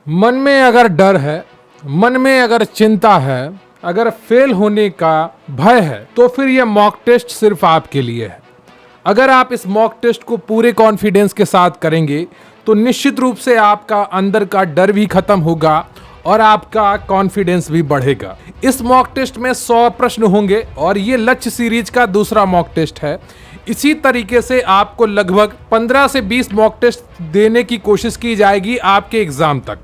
मन में अगर डर है, मन में अगर चिंता है, अगर फेल होने का भय है, तो फिर यह मॉक टेस्ट सिर्फ आपके लिए है। अगर आप इस मॉक टेस्ट को पूरे कॉन्फिडेंस के साथ करेंगे तो निश्चित रूप से आपका अंदर का डर भी खत्म होगा और आपका कॉन्फिडेंस भी बढ़ेगा। इस मॉक टेस्ट में 100 प्रश्न होंगे और ये लक्ष्य सीरीज का दूसरा मॉक टेस्ट है। इसी तरीके से आपको लगभग 15 से 20 मॉक टेस्ट देने की कोशिश की जाएगी आपके एग्जाम तक।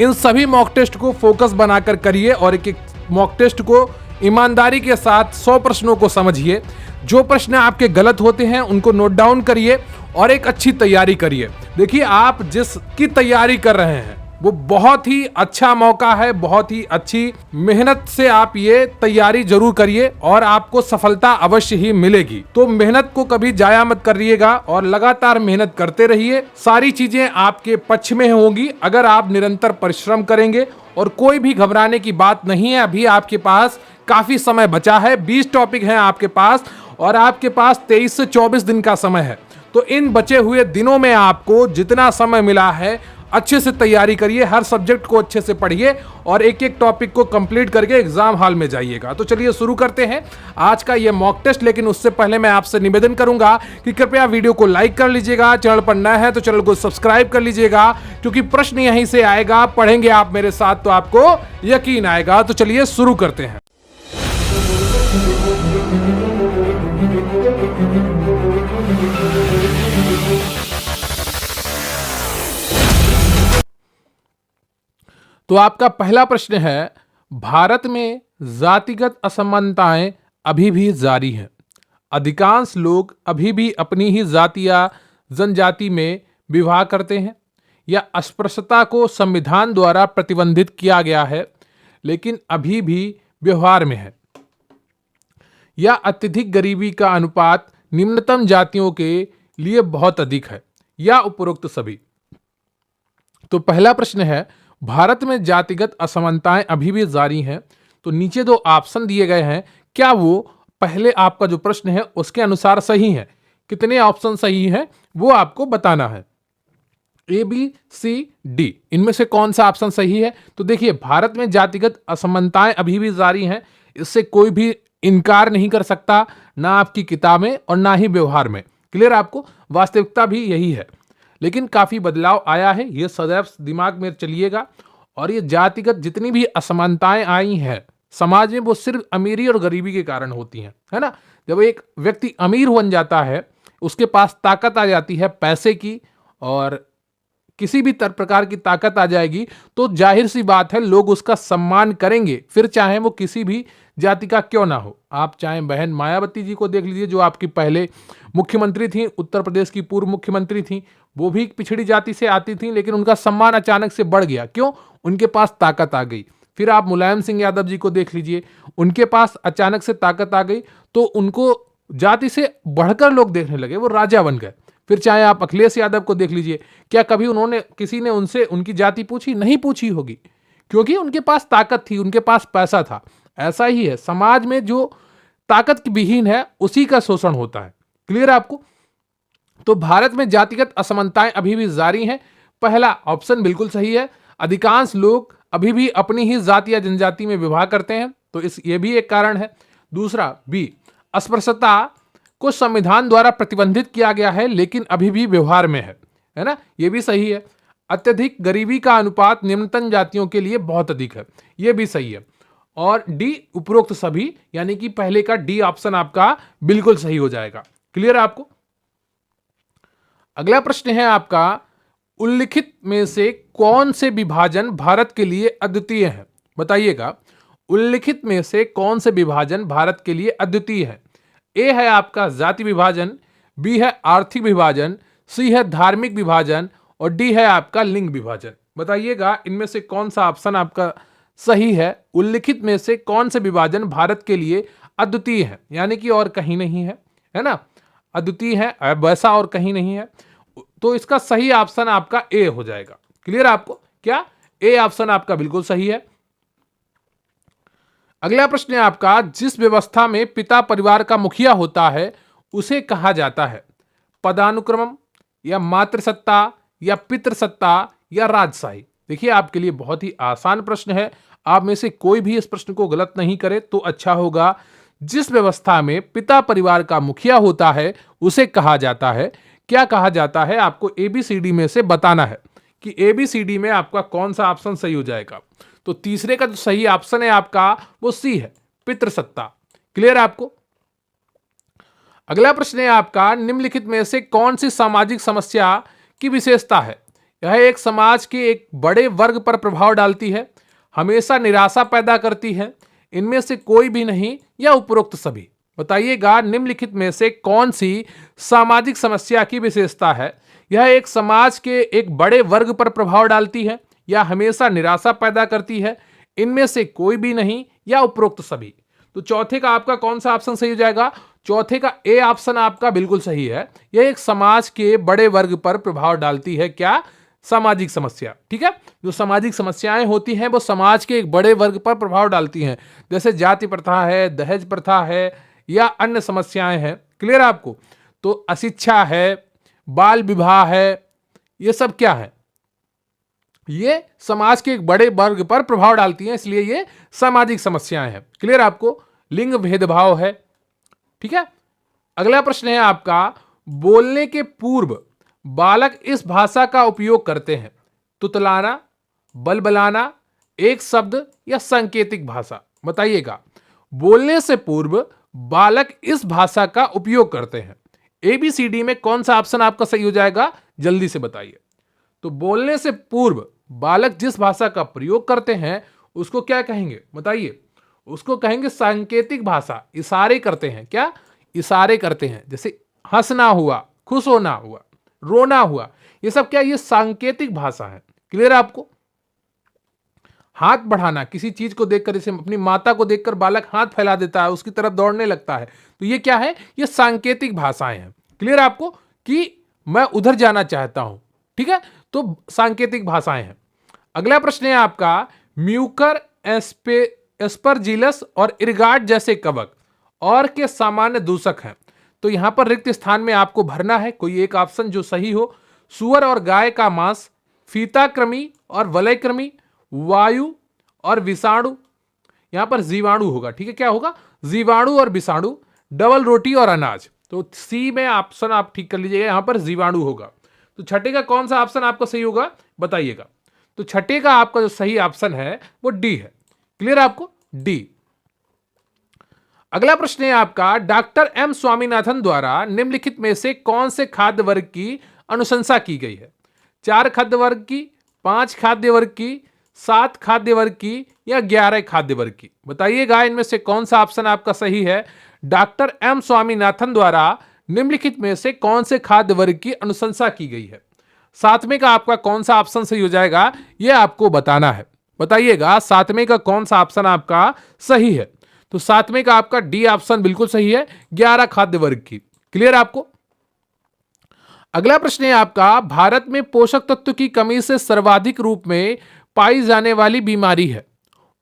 इन सभी मॉक टेस्ट को फोकस बनाकर करिए और एक एक मॉक टेस्ट को ईमानदारी के साथ 100 प्रश्नों को समझिए। जो प्रश्न आपके गलत होते हैं उनको नोट डाउन करिए और एक अच्छी तैयारी करिए। देखिए, आप जिसकी तैयारी कर रहे हैं वो बहुत ही अच्छा मौका है, बहुत ही अच्छी मेहनत से आप ये तैयारी जरूर करिए और आपको सफलता अवश्य ही मिलेगी। तो मेहनत को कभी जाया मत करिएगा और लगातार मेहनत करते रहिए। सारी चीजें आपके पक्ष में होंगी अगर आप निरंतर परिश्रम करेंगे। और कोई भी घबराने की बात नहीं है, अभी आपके पास काफी समय बचा है। 20 टॉपिक हैं आपके पास और आपके पास 23 से 24 दिन का समय है। तो इन बचे हुए दिनों में आपको जितना समय मिला है अच्छे से तैयारी करिए, हर सब्जेक्ट को अच्छे से पढ़िए और एक एक टॉपिक को कंप्लीट करके एग्जाम हॉल में जाइएगा। तो चलिए शुरू करते हैं आज का ये मॉक टेस्ट। लेकिन उससे पहले मैं आपसे निवेदन करूंगा कि कृपया वीडियो को लाइक कर लीजिएगा, चैनल पर नया है तो चैनल को सब्सक्राइब कर लीजिएगा, क्योंकि प्रश्न यहीं से आएगा। पढ़ेंगे आप मेरे साथ तो आपको यकीन आएगा। तो चलिए शुरू करते हैं। तो आपका पहला प्रश्न है, भारत में जातिगत असमानताएं अभी भी जारी हैं। अधिकांश लोग अभी भी अपनी ही जाति या जनजाति में विवाह करते हैं। या अस्पृश्यता को संविधान द्वारा प्रतिबंधित किया गया है लेकिन अभी भी व्यवहार में है। या अत्यधिक गरीबी का अनुपात निम्नतम जातियों के लिए बहुत अधिक है। या उपरोक्त सभी। तो पहला प्रश्न है, भारत में जातिगत असमानताएं अभी भी जारी हैं। तो नीचे दो ऑप्शन दिए गए हैं, क्या वो पहले आपका जो प्रश्न है उसके अनुसार सही है? कितने ऑप्शन सही हैं वो आपको बताना है, ए बी सी डी। इनमें से कौन सा ऑप्शन सही है? तो देखिए, भारत में जातिगत असमानताएं अभी भी जारी हैं, इससे कोई भी इनकार नहीं कर सकता, ना आपकी किताबें और ना ही व्यवहार में। क्लियर? आपको वास्तविकता भी यही है, लेकिन काफी बदलाव आया है, ये सदैव दिमाग में चलिएगा। और ये जातिगत जितनी भी असमानताएं आई हैं समाज में, वो सिर्फ अमीरी और गरीबी के कारण होती हैं, है ना। जब एक व्यक्ति अमीर बन जाता है, उसके पास ताकत आ जाती है पैसे की और किसी भी प्रकार की ताकत आ जाएगी, तो जाहिर सी बात है लोग उसका सम्मान करेंगे, फिर चाहे वो किसी भी जाति का क्यों ना हो। आप चाहे बहन मायावती जी को देख लीजिए, जो आपकी पहले मुख्यमंत्री थी, उत्तर प्रदेश की पूर्व मुख्यमंत्री थी, वो भी पिछड़ी जाति से आती थी, लेकिन उनका सम्मान अचानक से बढ़ गया। क्यों? उनके पास ताकत आ गई। फिर आप मुलायम सिंह यादव जी को देख लीजिए, उनके पास अचानक से ताकत आ गई तो उनको जाति से बढ़कर लोग देखने लगे, वो राजा बन गए। फिर चाहे आप अखिलेश यादव को देख लीजिए, क्या कभी उन्होंने किसी ने उनसे उनकी जाति पूछी? नहीं पूछी होगी, क्योंकि उनके पास ताकत थी, उनके पास पैसा था। ऐसा ही है, समाज में जो ताकत विहीन है उसी का शोषण होता है। क्लियर आपको? तो भारत में जातिगत असमानताएं अभी भी जारी हैं। पहला ऑप्शन बिल्कुल सही है, अधिकांश लोग अभी भी अपनी ही जाति या जनजाति में विवाह करते हैं, तो ये भी एक कारण है। दूसरा बी, अस्पृश्यता को संविधान द्वारा प्रतिबंधित किया गया है लेकिन अभी भी व्यवहार में है ना, ये भी सही है। अत्यधिक गरीबी का अनुपात निम्नतम जातियों के लिए बहुत अधिक है, ये भी सही है। और डी, उपरोक्त सभी, यानी कि पहले का डी ऑप्शन आपका बिल्कुल सही हो जाएगा। क्लियर है आपको? अगला प्रश्न है आपका, उल्लिखित में से कौन से विभाजन भारत के लिए अद्वितीय है? बताइएगा, उल्लिखित में से कौन से विभाजन भारत के लिए अद्वितीय है? ए है आपका जाति विभाजन, बी है आर्थिक विभाजन, सी है धार्मिक विभाजन और डी है आपका लिंग विभाजन। बताइएगा इनमें से कौन सा ऑप्शन आपका सही है? उल्लिखित में से कौन से विभाजन भारत के लिए अद्वितीय है, यानी कि और कहीं नहीं है ना, अद्वितीय है, वैसा और कहीं नहीं है। तो इसका सही ऑप्शन आपका ए हो जाएगा। क्लियर आपको? क्या ए ऑप्शन आपका बिल्कुल सही है। अगला प्रश्न है आपका, जिस व्यवस्था में पिता परिवार का मुखिया होता है उसे कहा जाता है? पदानुक्रम या मातृसत्ता या पितृसत्ता या राजशाही? देखिए आपके लिए बहुत ही आसान प्रश्न है, आप में से कोई भी इस प्रश्न को गलत नहीं करे तो अच्छा होगा। जिस व्यवस्था में पिता परिवार का मुखिया होता है उसे कहा जाता है, क्या कहा जाता है? आपको एबीसीडी में से बताना है कि एबीसीडी में आपका कौन सा ऑप्शन सही हो जाएगा। तो तीसरे का जो सही ऑप्शन है आपका वो सी है, पितृसत्ता। क्लियर है आपको? अगला प्रश्न है आपका, निम्नलिखित में से कौन सी सामाजिक समस्या की विशेषता है? यह एक समाज के एक बड़े वर्ग पर प्रभाव डालती है, हमेशा निराशा पैदा करती है, इनमें से कोई भी नहीं या उपरोक्त सभी। बताइएगा निम्नलिखित में से कौन सी सामाजिक समस्या की विशेषता है? यह एक समाज के एक बड़े वर्ग पर प्रभाव डालती है या हमेशा निराशा पैदा करती है, इनमें से कोई भी नहीं या उपरोक्त सभी। तो चौथे का आपका कौन सा ऑप्शन सही हो जाएगा? चौथे का ए ऑप्शन आपका बिल्कुल सही है। यह एक समाज के बड़े वर्ग पर प्रभाव डालती है, क्या? सामाजिक समस्या। ठीक है, जो सामाजिक समस्याएं होती हैं वो समाज के एक बड़े वर्ग पर प्रभाव डालती हैं, जैसे जाति प्रथा है, दहेज प्रथा है या अन्य समस्याएं हैं। क्लियर आपको? तो अशिक्षा है, बाल विवाह है, ये सब क्या है? ये समाज के एक बड़े वर्ग पर प्रभाव डालती हैं, इसलिए ये सामाजिक समस्याएं हैं। क्लियर आपको? लिंग भेदभाव है। ठीक है, अगला प्रश्न है आपका, बोलने के पूर्व बालक इस भाषा का उपयोग करते हैं, तुतलाना, बलबलाना, एक शब्द या सांकेतिक भाषा। बताइएगा, बोलने से पूर्व बालक इस भाषा का उपयोग करते हैं, एबीसीडी में कौन सा ऑप्शन आपका सही हो जाएगा? जल्दी से बताइए। तो बोलने से पूर्व बालक जिस भाषा का प्रयोग करते हैं उसको क्या कहेंगे? बताइए। उसको कहेंगे सांकेतिक भाषा। इशारे करते हैं, क्या? इशारे करते हैं, जैसे हंसना हुआ, खुश होना हुआ, रोना हुआ, ये सब क्या? ये सांकेतिक भाषा है। क्लियर है आपको? हाथ बढ़ाना, किसी चीज को देखकर, जैसे अपनी माता को देखकर बालक हाथ फैला देता है, उसकी तरफ दौड़ने लगता है, तो ये क्या है? ये सांकेतिक भाषाएं हैं। क्लियर है आपको? कि मैं उधर जाना चाहता हूं। ठीक है, तो सांकेतिक भाषाएं हैं। अगला प्रश्न है आपका, म्यूकर, एस्परजिलस और इरगाट जैसे कवक और के सामान्य दूषक हैं। तो यहां पर रिक्त स्थान में आपको भरना है कोई एक ऑप्शन जो सही हो। सुअर और गाय का मांस, फीताकृमि और वलयकृमि, वायु और विषाणु। यहां पर जीवाणु होगा। ठीक है, क्या होगा? जीवाणु और विषाणु, डबल रोटी और अनाज। तो सी में ऑप्शन आप ठीक कर लीजिएगा, यहां पर जीवाणु होगा। तो छठे का कौन सा ऑप्शन आपका सही होगा? बताइएगा। तो छठे का आपका जो सही ऑप्शन है वो डी है। क्लियर आपको? डी। अगला प्रश्न है आपका, डॉक्टर एम स्वामीनाथन द्वारा निम्नलिखित में से कौन से खाद्य वर्ग की अनुशंसा की गई है? 4 खाद्य वर्ग की, 5 खाद्य वर्ग की, 7 खाद्य वर्ग की या 11 खाद्य वर्ग की? बताइएगा इनमें से कौन सा ऑप्शन आपका सही है? डॉक्टर एम स्वामीनाथन द्वारा निम्नलिखित में से कौन से खाद्य वर्ग की अनुशंसा की गई है? 7वें का आपका कौन सा ऑप्शन सही हो जाएगा, यह आपको बताना है। बताइएगा 7वें का कौन सा ऑप्शन आपका सही है? तो 7वें का आपका डी ऑप्शन बिल्कुल सही है, 11 खाद्य वर्ग की। क्लियर आपको? अगला प्रश्न है आपका, भारत में पोषक तत्व की कमी से सर्वाधिक रूप में पाई जाने वाली बीमारी है?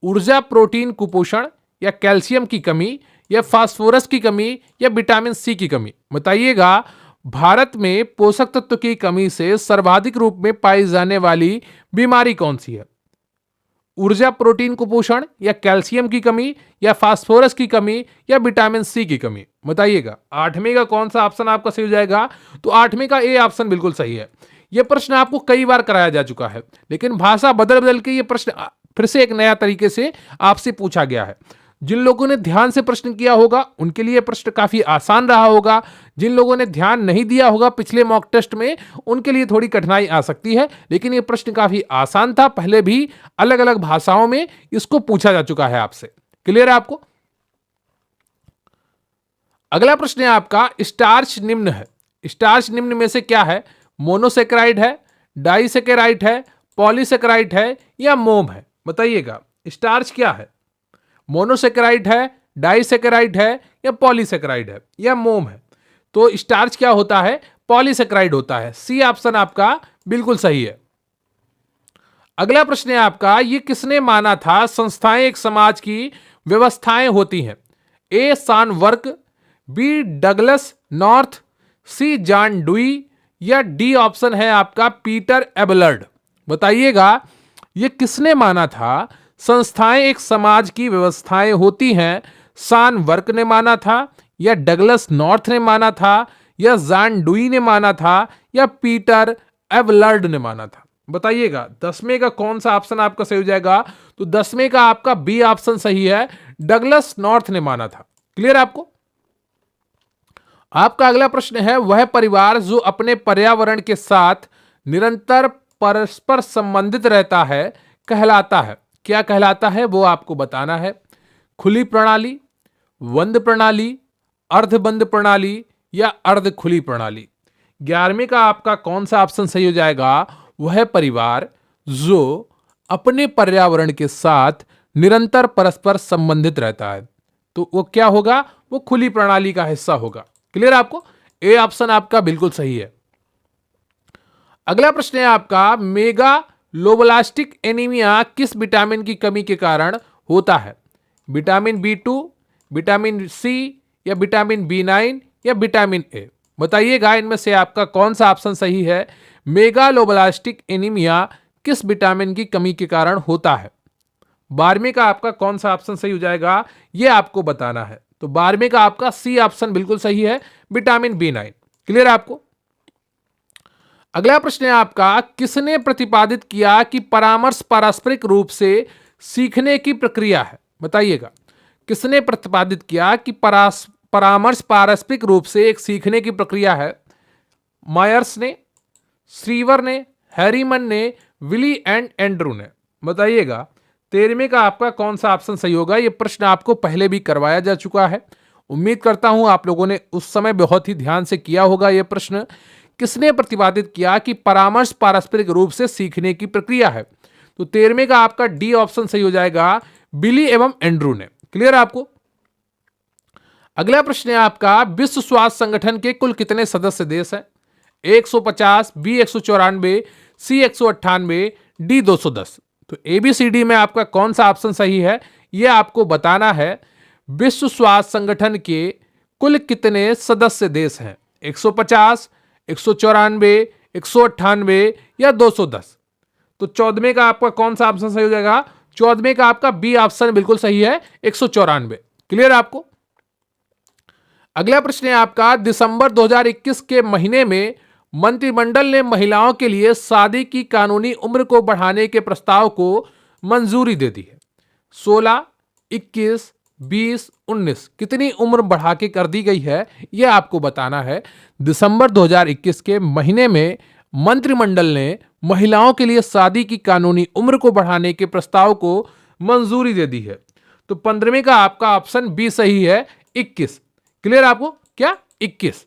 ऊर्जा, प्रोटीन कुपोषण या कैल्शियम की कमी या फास्फोरस की कमी या विटामिन सी की कमी? बताइएगा, भारत में पोषक तत्व की कमी से सर्वाधिक रूप में पाई जाने वाली बीमारी कौन सी है? ऊर्जा, प्रोटीन कुपोषण या कैल्शियम की कमी या फास्फोरस की कमी या विटामिन सी की कमी? बताइएगा 8वें का कौन सा ऑप्शन आपका सही हो जाएगा? तो 8वें का ए ऑप्शन बिल्कुल सही है। यह प्रश्न आपको कई बार कराया जा चुका है, लेकिन भाषा बदल बदल के यह प्रश्न फिर से एक नया तरीके से आपसे पूछा गया है। जिन लोगों ने ध्यान से प्रश्न किया होगा उनके लिए प्रश्न काफी आसान रहा होगा, जिन लोगों ने ध्यान नहीं दिया होगा पिछले मॉक टेस्ट में उनके लिए थोड़ी कठिनाई आ सकती है, लेकिन ये प्रश्न काफी आसान था। पहले भी अलग अलग भाषाओं में इसको पूछा जा चुका है आपसे। क्लियर है आपको? अगला प्रश्न है आपका, स्टार्च निम्न है, स्टार्च निम्न में से क्या है? मोनोसेकेराइड है, डाइसेकेराइड है, पॉलीसेकेराइड है या मोम है? बताइएगा स्टार्च क्या है? मोनोसेकेराइड है, डाइसेकेराइड है या पॉलीसेकेराइड है या मोम है? तो स्टार्च क्या होता है? पॉलीसेकेराइड होता है। सी ऑप्शन आपका बिल्कुल सही है। अगला प्रश्न है आपका, ये किसने माना था संस्थाएं एक समाज की व्यवस्थाएं होती हैं? ए सान वर्क, बी डगलस नॉर्थ, सी जॉन डुई या डी ऑप्शन है आपका पीटर एबलर्ड? बताइएगा ये किसने माना था? संस्थाएं एक समाज की व्यवस्थाएं होती हैं, सान वर्क ने माना था, या डगलस नॉर्थ ने माना था, या जॉन डुई ने माना था, या पीटर एवलर्ड ने माना था? बताइएगा 10वें का कौन सा ऑप्शन आपका सही हो जाएगा? तो 10वें का आपका बी ऑप्शन सही है, डगलस नॉर्थ ने माना था। क्लियर आपको? आपका अगला प्रश्न है, वह परिवार जो अपने पर्यावरण के साथ निरंतर परस्पर संबंधित रहता है कहलाता है। क्या कहलाता है वो आपको बताना है। खुली प्रणाली, बंद प्रणाली, अर्धबंद प्रणाली, या अर्ध खुली प्रणाली? 11वें का आपका कौन सा ऑप्शन सही हो जाएगा? वह परिवार जो अपने पर्यावरण के साथ निरंतर परस्पर संबंधित रहता है, तो वो क्या होगा? वो खुली प्रणाली का हिस्सा होगा। क्लियर आपको? ए ऑप्शन आपका बिल्कुल सही है। अगला प्रश्न है आपका, मेगा लोबलास्टिक एनीमिया किस विटामिन की कमी के कारण होता है? विटामिन B2, विटामिन सी, या विटामिन B9, या विटामिन ए? बताइएगा इनमें से आपका कौन सा ऑप्शन सही है। मेगा लोबलास्टिक एनीमिया किस विटामिन की कमी के कारण होता है? 12वें का आपका कौन सा ऑप्शन सही हो जाएगा, ये आपको बताना है। तो 12वें का आपका सी ऑप्शन बिल्कुल सही है, विटामिन B9। क्लियर आपको? अगला प्रश्न है आपका, किसने प्रतिपादित किया कि परामर्श पारस्परिक रूप से सीखने की प्रक्रिया है? बताइएगा किसने प्रतिपादित किया कि परामर्श पारस्परिक रूप से एक सीखने की प्रक्रिया है? मायर्स ने, श्रीवर ने, हैरीमन ने, विली एंड एंड्रू ने? बताइएगा 13वें का आपका कौन सा ऑप्शन सही होगा। यह प्रश्न आपको पहले भी करवाया जा चुका है, उम्मीद करता हूं आप लोगों ने उस समय बहुत ही ध्यान से किया होगा। यह प्रश्न किसने प्रतिपादित किया कि परामर्श पारस्परिक रूप से सीखने की प्रक्रिया है? तो 13वें का आपका डी ऑप्शन सही हो जाएगा, बिली एवं एंड्रू ने। क्लियर आपको? अगला प्रश्न है आपका, विश्व स्वास्थ्य संगठन के कुल कितने सदस्य देश हैं? 150, बी 194, सी 198, डी 210? तो एबीसीडी में आपका कौन सा ऑप्शन सही है, यह आपको बताना है। विश्व स्वास्थ्य संगठन के कुल कितने सदस्य देश हैं? 150, 194, 198, या 210? तो 14वें का आपका कौन सा ऑप्शन सही हो जाएगा? 14वें का आपका बी ऑप्शन बिल्कुल सही है, 194। क्लियर आपको? अगला प्रश्न है आपका, दिसंबर 2021 के महीने में मंत्रिमंडल ने महिलाओं के लिए शादी की कानूनी उम्र को बढ़ाने के प्रस्ताव को मंजूरी दे दी है। 16, 21, 20, 19 कितनी उम्र बढ़ा के कर दी गई है, यह आपको बताना है। दिसंबर 2021 के महीने में मंत्रिमंडल ने महिलाओं के लिए शादी की कानूनी उम्र को बढ़ाने के प्रस्ताव को मंजूरी दे दी है। तो 15वें का आपका ऑप्शन बी सही है, 21। क्लियर आपको? क्या 21?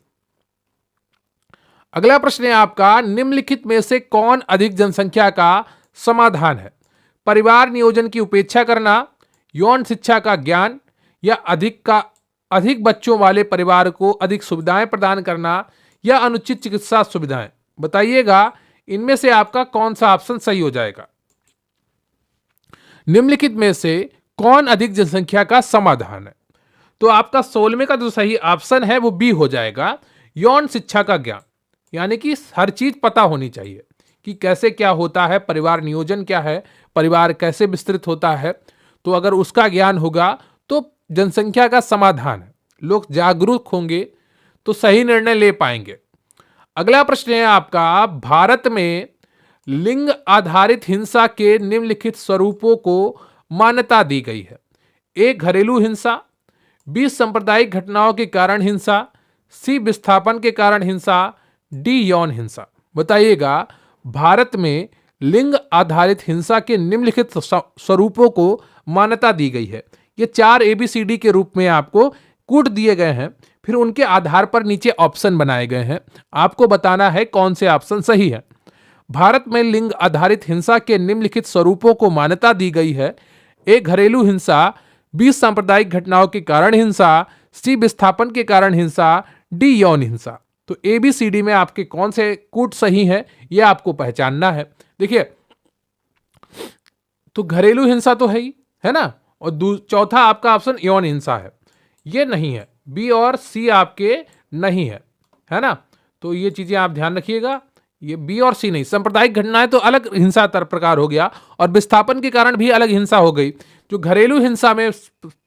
अगला प्रश्न है आपका, निम्नलिखित में से कौन अधिक जनसंख्या का समाधान है? परिवार नियोजन की उपेक्षा करना, यौन शिक्षा का ज्ञान, या अधिक बच्चों वाले परिवार को अधिक सुविधाएं प्रदान करना, या अनुचित चिकित्सा सुविधाएं? बताइएगा इनमें से आपका कौन सा ऑप्शन सही हो जाएगा। निम्नलिखित में से कौन अधिक जनसंख्या का समाधान है? तो आपका 16वें का जो सही ऑप्शन है वो बी हो जाएगा, यौन शिक्षा का ज्ञान। यानी कि हर चीज पता होनी चाहिए कि कैसे क्या होता है, परिवार नियोजन क्या है, परिवार कैसे विस्तृत होता है। तो अगर उसका ज्ञान होगा तो जनसंख्या का समाधान है, लोग जागरूक होंगे तो सही निर्णय ले पाएंगे। अगला प्रश्न है आपका, भारत में लिंग आधारित हिंसा के निम्नलिखित स्वरूपों को मान्यता दी गई है। ए घरेलू हिंसा, बी सांप्रदायिक घटनाओं के कारण हिंसा, सी विस्थापन के कारण हिंसा, डी यौन हिंसा? बताइएगा भारत में लिंग आधारित हिंसा के निम्नलिखित स्वरूपों को मान्यता दी गई है। ये 4 ABCD के रूप में आपको कूट दिए गए हैं, फिर उनके आधार पर नीचे ऑप्शन बनाए गए हैं, आपको बताना है कौन से ऑप्शन सही है। भारत में लिंग आधारित हिंसा के निम्नलिखित स्वरूपों को मान्यता दी गई है। ए घरेलू हिंसा, बी सांप्रदायिक घटनाओं के कारण हिंसा, सी विस्थापन के कारण हिंसा, डी यौन हिंसा? तो ABCD में आपके कौन से कूट सही है यह आपको पहचानना है। देखिए तो घरेलू हिंसा तो है ही, है ना, और चौथा आपका ऑप्शन यौन हिंसा है, ये नहीं है। बी और सी आपके नहीं है, है ना। तो ये चीजें आप ध्यान रखिएगा, ये बी और सी नहीं। सांप्रदायिक घटनाएं तो अलग हिंसा प्रकार हो गया, और विस्थापन के कारण भी अलग हिंसा हो गई। जो घरेलू हिंसा में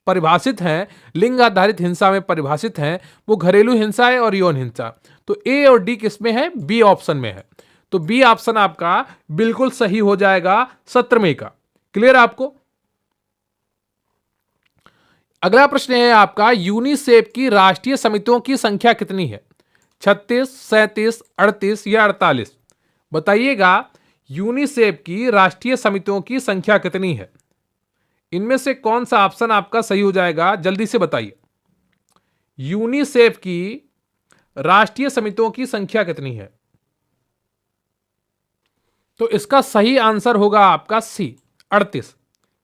परिभाषित है, लिंग आधारित हिंसा में परिभाषित है, वो घरेलू हिंसा है और यौन हिंसा। तो ए और डी किसमें है? बी ऑप्शन में है। तो बी ऑप्शन आपका बिल्कुल सही हो जाएगा 17वें का। क्लियर आपको? अगला प्रश्न है आपका, यूनिसेफ की राष्ट्रीय समितियों की संख्या कितनी है? 36, 37, 38 या 48? बताइएगा, यूनिसेफ की राष्ट्रीय समितियों की संख्या कितनी है? इनमें से कौन सा ऑप्शन आपका सही हो जाएगा? जल्दी से बताइए। यूनिसेफ की राष्ट्रीय समितियों की संख्या कितनी है? तो इसका सही आंसर होगा आपका सी, 38।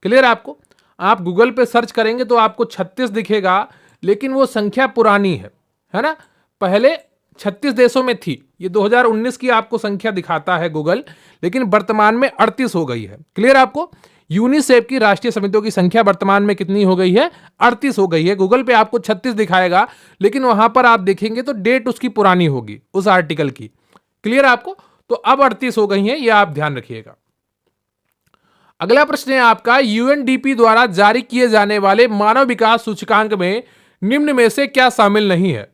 क्लियर आपको? आप गूगल पे सर्च करेंगे तो आपको 36 दिखेगा, लेकिन वो संख्या पुरानी है ना? पहले 36 देशों में थी, ये 2019 की आपको संख्या दिखाता है गूगल, लेकिन वर्तमान में 38 हो गई है। क्लियर आपको? यूनिसेफ की राष्ट्रीय समितियों की संख्या वर्तमान में कितनी हो गई है? 38 हो गई है। गूगल पे आपको 36 दिखाएगा, लेकिन वहां पर आप देखेंगे तो डेट उसकी पुरानी होगी उस आर्टिकल की। क्लियर आपको? तो अब 38 हो गई है, यह आप ध्यान रखिएगा। अगला प्रश्न है आपका, यूएनडीपी द्वारा जारी किए जाने वाले मानव विकास सूचकांक में निम्न में से क्या शामिल नहीं है?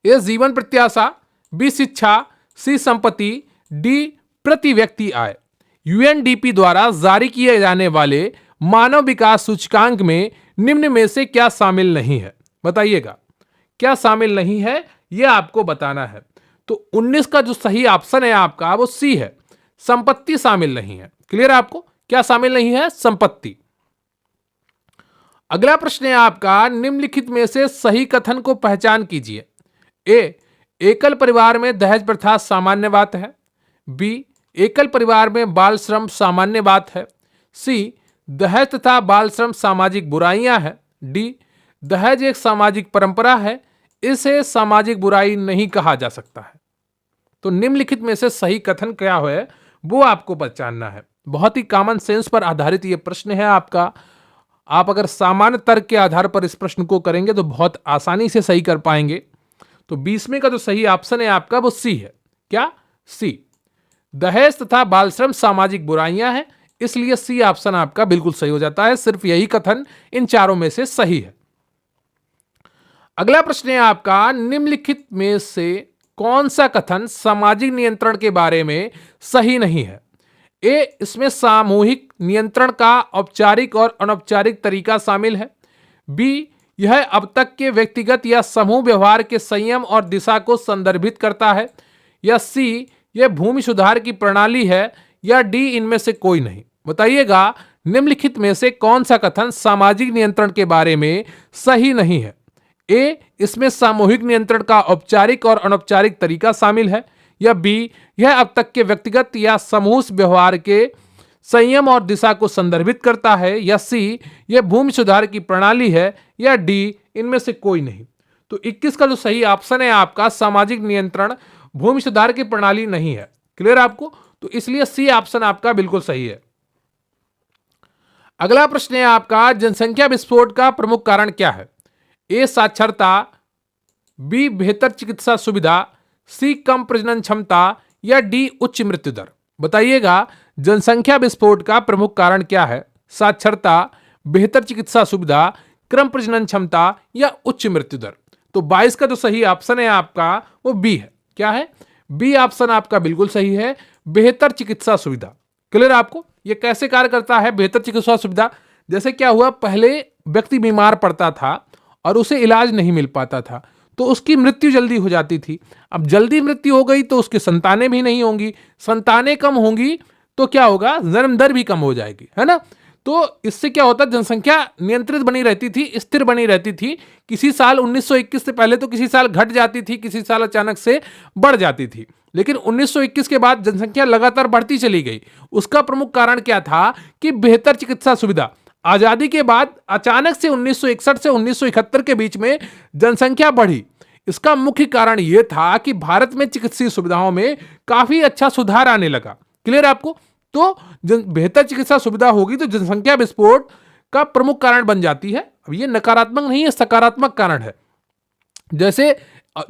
ए जीवन प्रत्याशा, बी शिक्षा, सी संपत्ति, डी प्रति व्यक्ति आय। यूएनडीपी द्वारा जारी किए जाने वाले मानव विकास सूचकांक में निम्न में से क्या शामिल नहीं है? बताइएगा, क्या शामिल नहीं है, यह आपको बताना है। तो 19 का जो सही ऑप्शन है आपका वो सी है, संपत्ति शामिल नहीं है। क्लियर आपको? क्या शामिल नहीं है? संपत्ति। अगला प्रश्न है आपका, निम्नलिखित में से सही कथन को पहचान कीजिए। ए, एकल परिवार में दहेज प्रथा सामान्य बात है। बी, एकल परिवार में बाल श्रम सामान्य बात है। सी, दहेज तथा बाल श्रम सामाजिक बुराइयां हैं। डी, दहेज एक सामाजिक परंपरा है, इसे सामाजिक बुराई नहीं कहा जा सकता है। तो निम्नलिखित में से सही कथन क्या है वो आपको पहचानना है। बहुत ही कॉमन सेंस पर आधारित यह प्रश्न है आपका। आप अगर सामान्य तर्क के आधार पर इस प्रश्न को करेंगे तो बहुत आसानी से सही कर पाएंगे। तो 20वें का जो सही ऑप्शन है आपका वो सी है। क्या? सी, दहेज तथा बाल श्रम सामाजिक बुराइयां हैं, इसलिए सी ऑप्शन आपका बिल्कुल सही हो जाता है। सिर्फ यही कथन इन चारों में से सही है। अगला प्रश्न है आपका, निम्नलिखित में से कौन सा कथन सामाजिक नियंत्रण के बारे में सही नहीं है? ए, इसमें सामूहिक नियंत्रण का औपचारिक और अनौपचारिक तरीका शामिल है। बी, यह अब तक के व्यक्तिगत या समूह व्यवहार के संयम और दिशा को संदर्भित करता है। या सी, यह भूमि सुधार की प्रणाली है। या डी, इनमें से कोई नहीं। बताइएगा, निम्नलिखित में से कौन सा कथन सामाजिक नियंत्रण के बारे में सही नहीं है? ए, इसमें सामूहिक नियंत्रण का औपचारिक और अनौपचारिक तरीका शामिल है। या बी, यह अब तक के व्यक्तिगत या समूह व्यवहार के संयम और दिशा को संदर्भित करता है। या सी, यह भूमि सुधार की प्रणाली है। या डी, इनमें से कोई नहीं। तो 21 का जो सही ऑप्शन है आपका, सामाजिक नियंत्रण भूमि सुधार की प्रणाली नहीं है। क्लियर आपको? तो इसलिए सी ऑप्शन आपका बिल्कुल सही है। अगला प्रश्न है आपका, जनसंख्या विस्फोट का प्रमुख कारण क्या है? ए, साक्षरता, बी, बेहतर चिकित्सा सुविधा, सी, कम प्रजनन क्षमता, या डी, उच्च मृत्यु दर। बताइएगा, जनसंख्या विस्फोट का प्रमुख कारण क्या है? साक्षरता, बेहतर चिकित्सा सुविधा, कम प्रजनन क्षमता, या उच्च मृत्यु दर। तो 22 का जो सही ऑप्शन है आपका वो बी है। क्या है? बी ऑप्शन आपका बिल्कुल सही है, बेहतर चिकित्सा सुविधा। क्लियर आपको? ये कैसे कार्य करता है बेहतर चिकित्सा सुविधा? जैसे क्या हुआ, पहले व्यक्ति बीमार पड़ता था और उसे इलाज नहीं मिल पाता था, तो उसकी मृत्यु जल्दी हो जाती थी। अब जल्दी मृत्यु हो गई तो उसकी संतानें भी नहीं होंगी, संतानें कम होंगी तो क्या होगा, जन्म दर भी कम हो जाएगी, है ना। तो इससे क्या होता, जनसंख्या नियंत्रित बनी रहती थी, स्थिर बनी रहती थी। किसी साल 1921 से पहले तो किसी साल घट जाती थी, किसी साल अचानक से बढ़ जाती थी, लेकिन 1921 के बाद जनसंख्या लगातार बढ़ती चली गई। उसका प्रमुख कारण क्या था कि बेहतर चिकित्सा सुविधा। आजादी के बाद अचानक से 1961 से 1971 के बीच में जनसंख्या बढ़ी। इसका मुख्य कारण यह था कि भारत में चिकित्सीय सुविधाओं में काफी अच्छा सुधार आने लगा। क्लियर आपको? तो बेहतर चिकित्सा सुविधा होगी तो जनसंख्या विस्फोट का प्रमुख कारण बन जाती है। अब ये नकारात्मक नहीं है, सकारात्मक कारण है। जैसे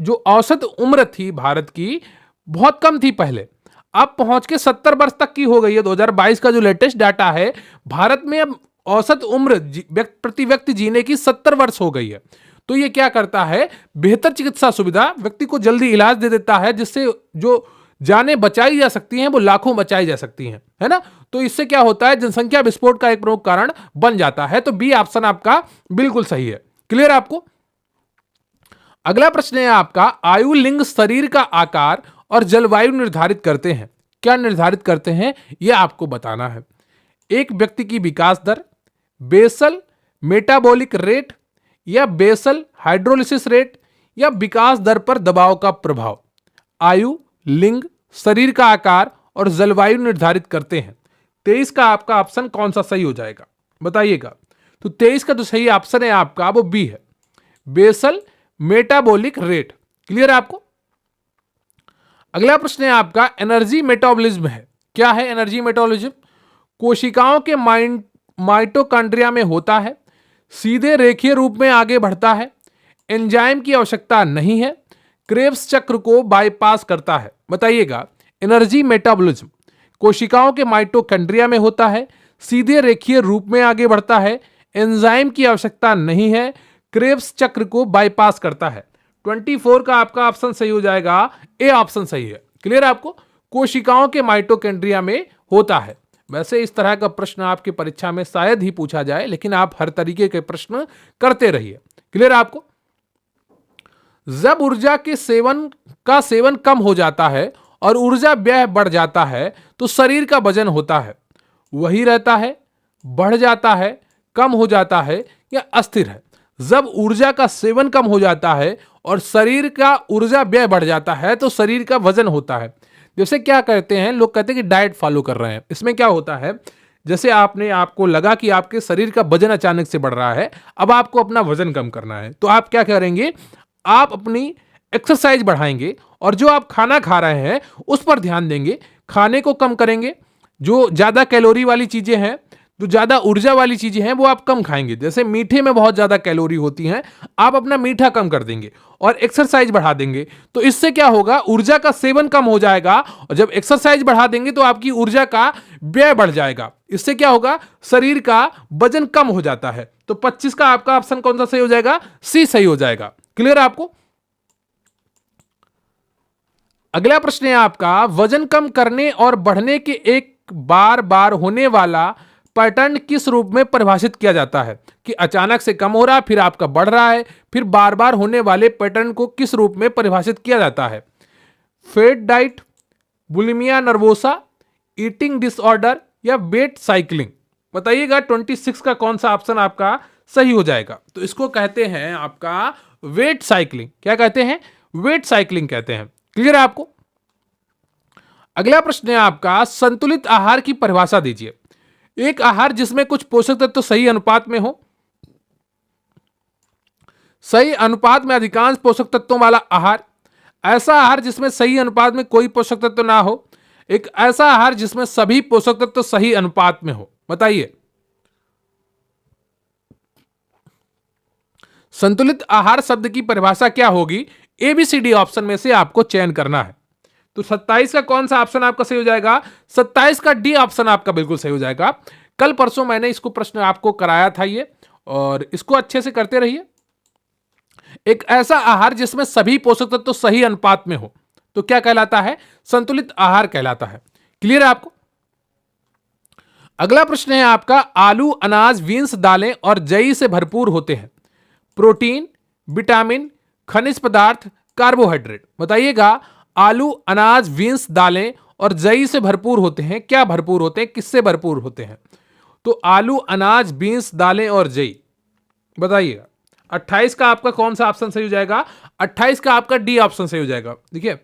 जो औसत उम्र थी भारत की बहुत कम थी पहले, अब पहुंच के 70 वर्ष तक की हो गई है। 2022 का जो लेटेस्ट डाटा है, भारत में अब औसत उम्र प्रति व्यक्ति जीने की 70 वर्ष हो गई है। तो ये क्या करता है, बेहतर चिकित्सा सुविधा, व्यक्ति को जल्दी इलाज दे देता है, जिससे जो जानें बचाई जा सकती हैं वो लाखों बचाई जा सकती हैं, है ना। तो इससे क्या होता है, जनसंख्या विस्फोट का एक प्रमुख कारण बन जाता है। तो बी ऑप्शन आपका बिल्कुल सही है। क्लियर आपको। अगला प्रश्न है आपका, आयु, लिंग, शरीर का आकार और जलवायु निर्धारित करते हैं। क्या निर्धारित करते हैं यह आपको बताना है। एक व्यक्ति की विकास दर, बेसल मेटाबॉलिक रेट या बेसल हाइड्रोलिसिस रेट या विकास दर पर दबाव का प्रभाव। आयु, लिंग, शरीर का आकार और जलवायु निर्धारित करते हैं। 23 का आपका ऑप्शन कौन सा सही हो जाएगा बताइएगा। तो 23 का जो सही ऑप्शन है आपका वो बी है, बेसल मेटाबॉलिक रेट। क्लियर है आपको। अगला प्रश्न है आपका, एनर्जी मेटाबॉलिज्म है। क्या है एनर्जी मेटाबॉलिज्म? कोशिकाओं के माइटोकॉन्ड्रिया में होता है, सीधे रेखीय रूप में आगे बढ़ता है, एंजाइम की आवश्यकता नहीं है, क्रेब्स चक्र को बाईपास करता है। बताइएगा, एनर्जी मेटाबॉलिज्म कोशिकाओं के माइटोकॉन्ड्रिया में होता है, सीधे रेखीय रूप में आगे बढ़ता है, एंजाइम की आवश्यकता नहीं है, क्रेब्स चक्र को बाईपास करता है। 24 का आपका ऑप्शन सही हो जाएगा, ए ऑप्शन सही है। क्लियर आपको। कोशिकाओं के माइटोकॉन्ड्रिया में होता है। वैसे इस तरह का प्रश्न आपकी परीक्षा में शायद ही पूछा जाए, लेकिन आप हर तरीके के प्रश्न करते रहिए। क्लियर आपको। जब ऊर्जा के सेवन कम हो जाता है और ऊर्जा व्यय बढ़ जाता है तो शरीर का वजन होता है, वही रहता है, बढ़ जाता है, कम हो जाता है या अस्थिर है। जब ऊर्जा का सेवन कम हो जाता है और शरीर का ऊर्जा व्यय बढ़ जाता है तो शरीर का वजन होता है। जैसे क्या कहते हैं, लोग कहते हैं कि डाइट फॉलो कर रहे हैं। इसमें क्या होता है, जैसे आपको लगा कि आपके शरीर का वजन अचानक से बढ़ रहा है, अब आपको अपना वजन कम करना है, तो आप क्या करेंगे, आप अपनी एक्सरसाइज बढ़ाएंगे और जो आप खाना खा रहे हैं उस पर ध्यान देंगे, खाने को कम करेंगे, जो ज्यादा कैलोरी वाली चीजें हैं, जो ज्यादा ऊर्जा वाली चीजें हैं वो आप कम खाएंगे। जैसे मीठे में बहुत ज्यादा कैलोरी होती हैं, आप अपना मीठा कम कर देंगे और एक्सरसाइज बढ़ा देंगे। तो इससे क्या होगा, ऊर्जा का सेवन कम हो जाएगा और जब एक्सरसाइज बढ़ा देंगे तो आपकी ऊर्जा का व्यय बढ़ जाएगा। इससे क्या होगा, शरीर का वजन कम हो जाता है। तो 25 का आपका ऑप्शन कौन सा सही हो जाएगा, सी सही हो जाएगा। क्लियर आपको। अगला प्रश्न है आपका, वजन कम करने और बढ़ने के एक बार बार होने वाला पैटर्न किस रूप में परिभाषित किया जाता है? कि अचानक से कम हो रहा है, फिर आपका बढ़ रहा है, फिर बार बार होने वाले पैटर्न को किस रूप में परिभाषित किया जाता है? Fad diet, bulimia nervosa, eating disorder या वेट साइकिलिंग। बताइएगा 26 का कौन सा ऑप्शन आपका सही हो जाएगा। तो इसको कहते हैं आपका वेट साइकिलिंग। क्या कहते हैं, वेट साइकिलिंग कहते हैं। क्लियर है आपको। अगला प्रश्न है आपका, संतुलित आहार की परिभाषा दीजिए। एक आहार जिसमें कुछ पोषक तत्व तो सही अनुपात में हो, सही अनुपात में अधिकांश पोषक तत्वों वाला आहार, ऐसा आहार जिसमें सही अनुपात में कोई पोषक तत्व ना हो, एक ऐसा आहार जिसमें सभी पोषक तत्व सही अनुपात में हो। बताइए, संतुलित आहार शब्द की परिभाषा क्या होगी? एबीसीडी ऑप्शन में से आपको चयन करना है। तो 27 का कौन सा ऑप्शन आपका सही हो जाएगा? 27 का डी ऑप्शन आपका बिल्कुल सही हो जाएगा। कल परसों मैंने इसको प्रश्न आपको कराया था ये, और इसको अच्छे से करते रहिए। एक ऐसा आहार जिसमें सभी पोषक तत्व तो सही अनुपात में हो, तो क्या कहलाता है? संतुलित आहार कहलाता है। क्लियर है आपको। अगला प्रश्न है आपका, आलू, अनाज, बीन्स, दालें और जई से भरपूर होते हैं। प्रोटीन, विटामिन, खनिज पदार्थ, कार्बोहाइड्रेट। बताइएगा, आलू, अनाज, बीन्स, दालें और जई से भरपूर होते हैं। क्या भरपूर होते हैं, किससे भरपूर होते हैं? तो आलू, अनाज, बीन्स, दालें और जई। बताइएगा 28 का आपका कौन सा ऑप्शन सही हो जाएगा? 28 का आपका डी ऑप्शन सही हो जाएगा। देखिए,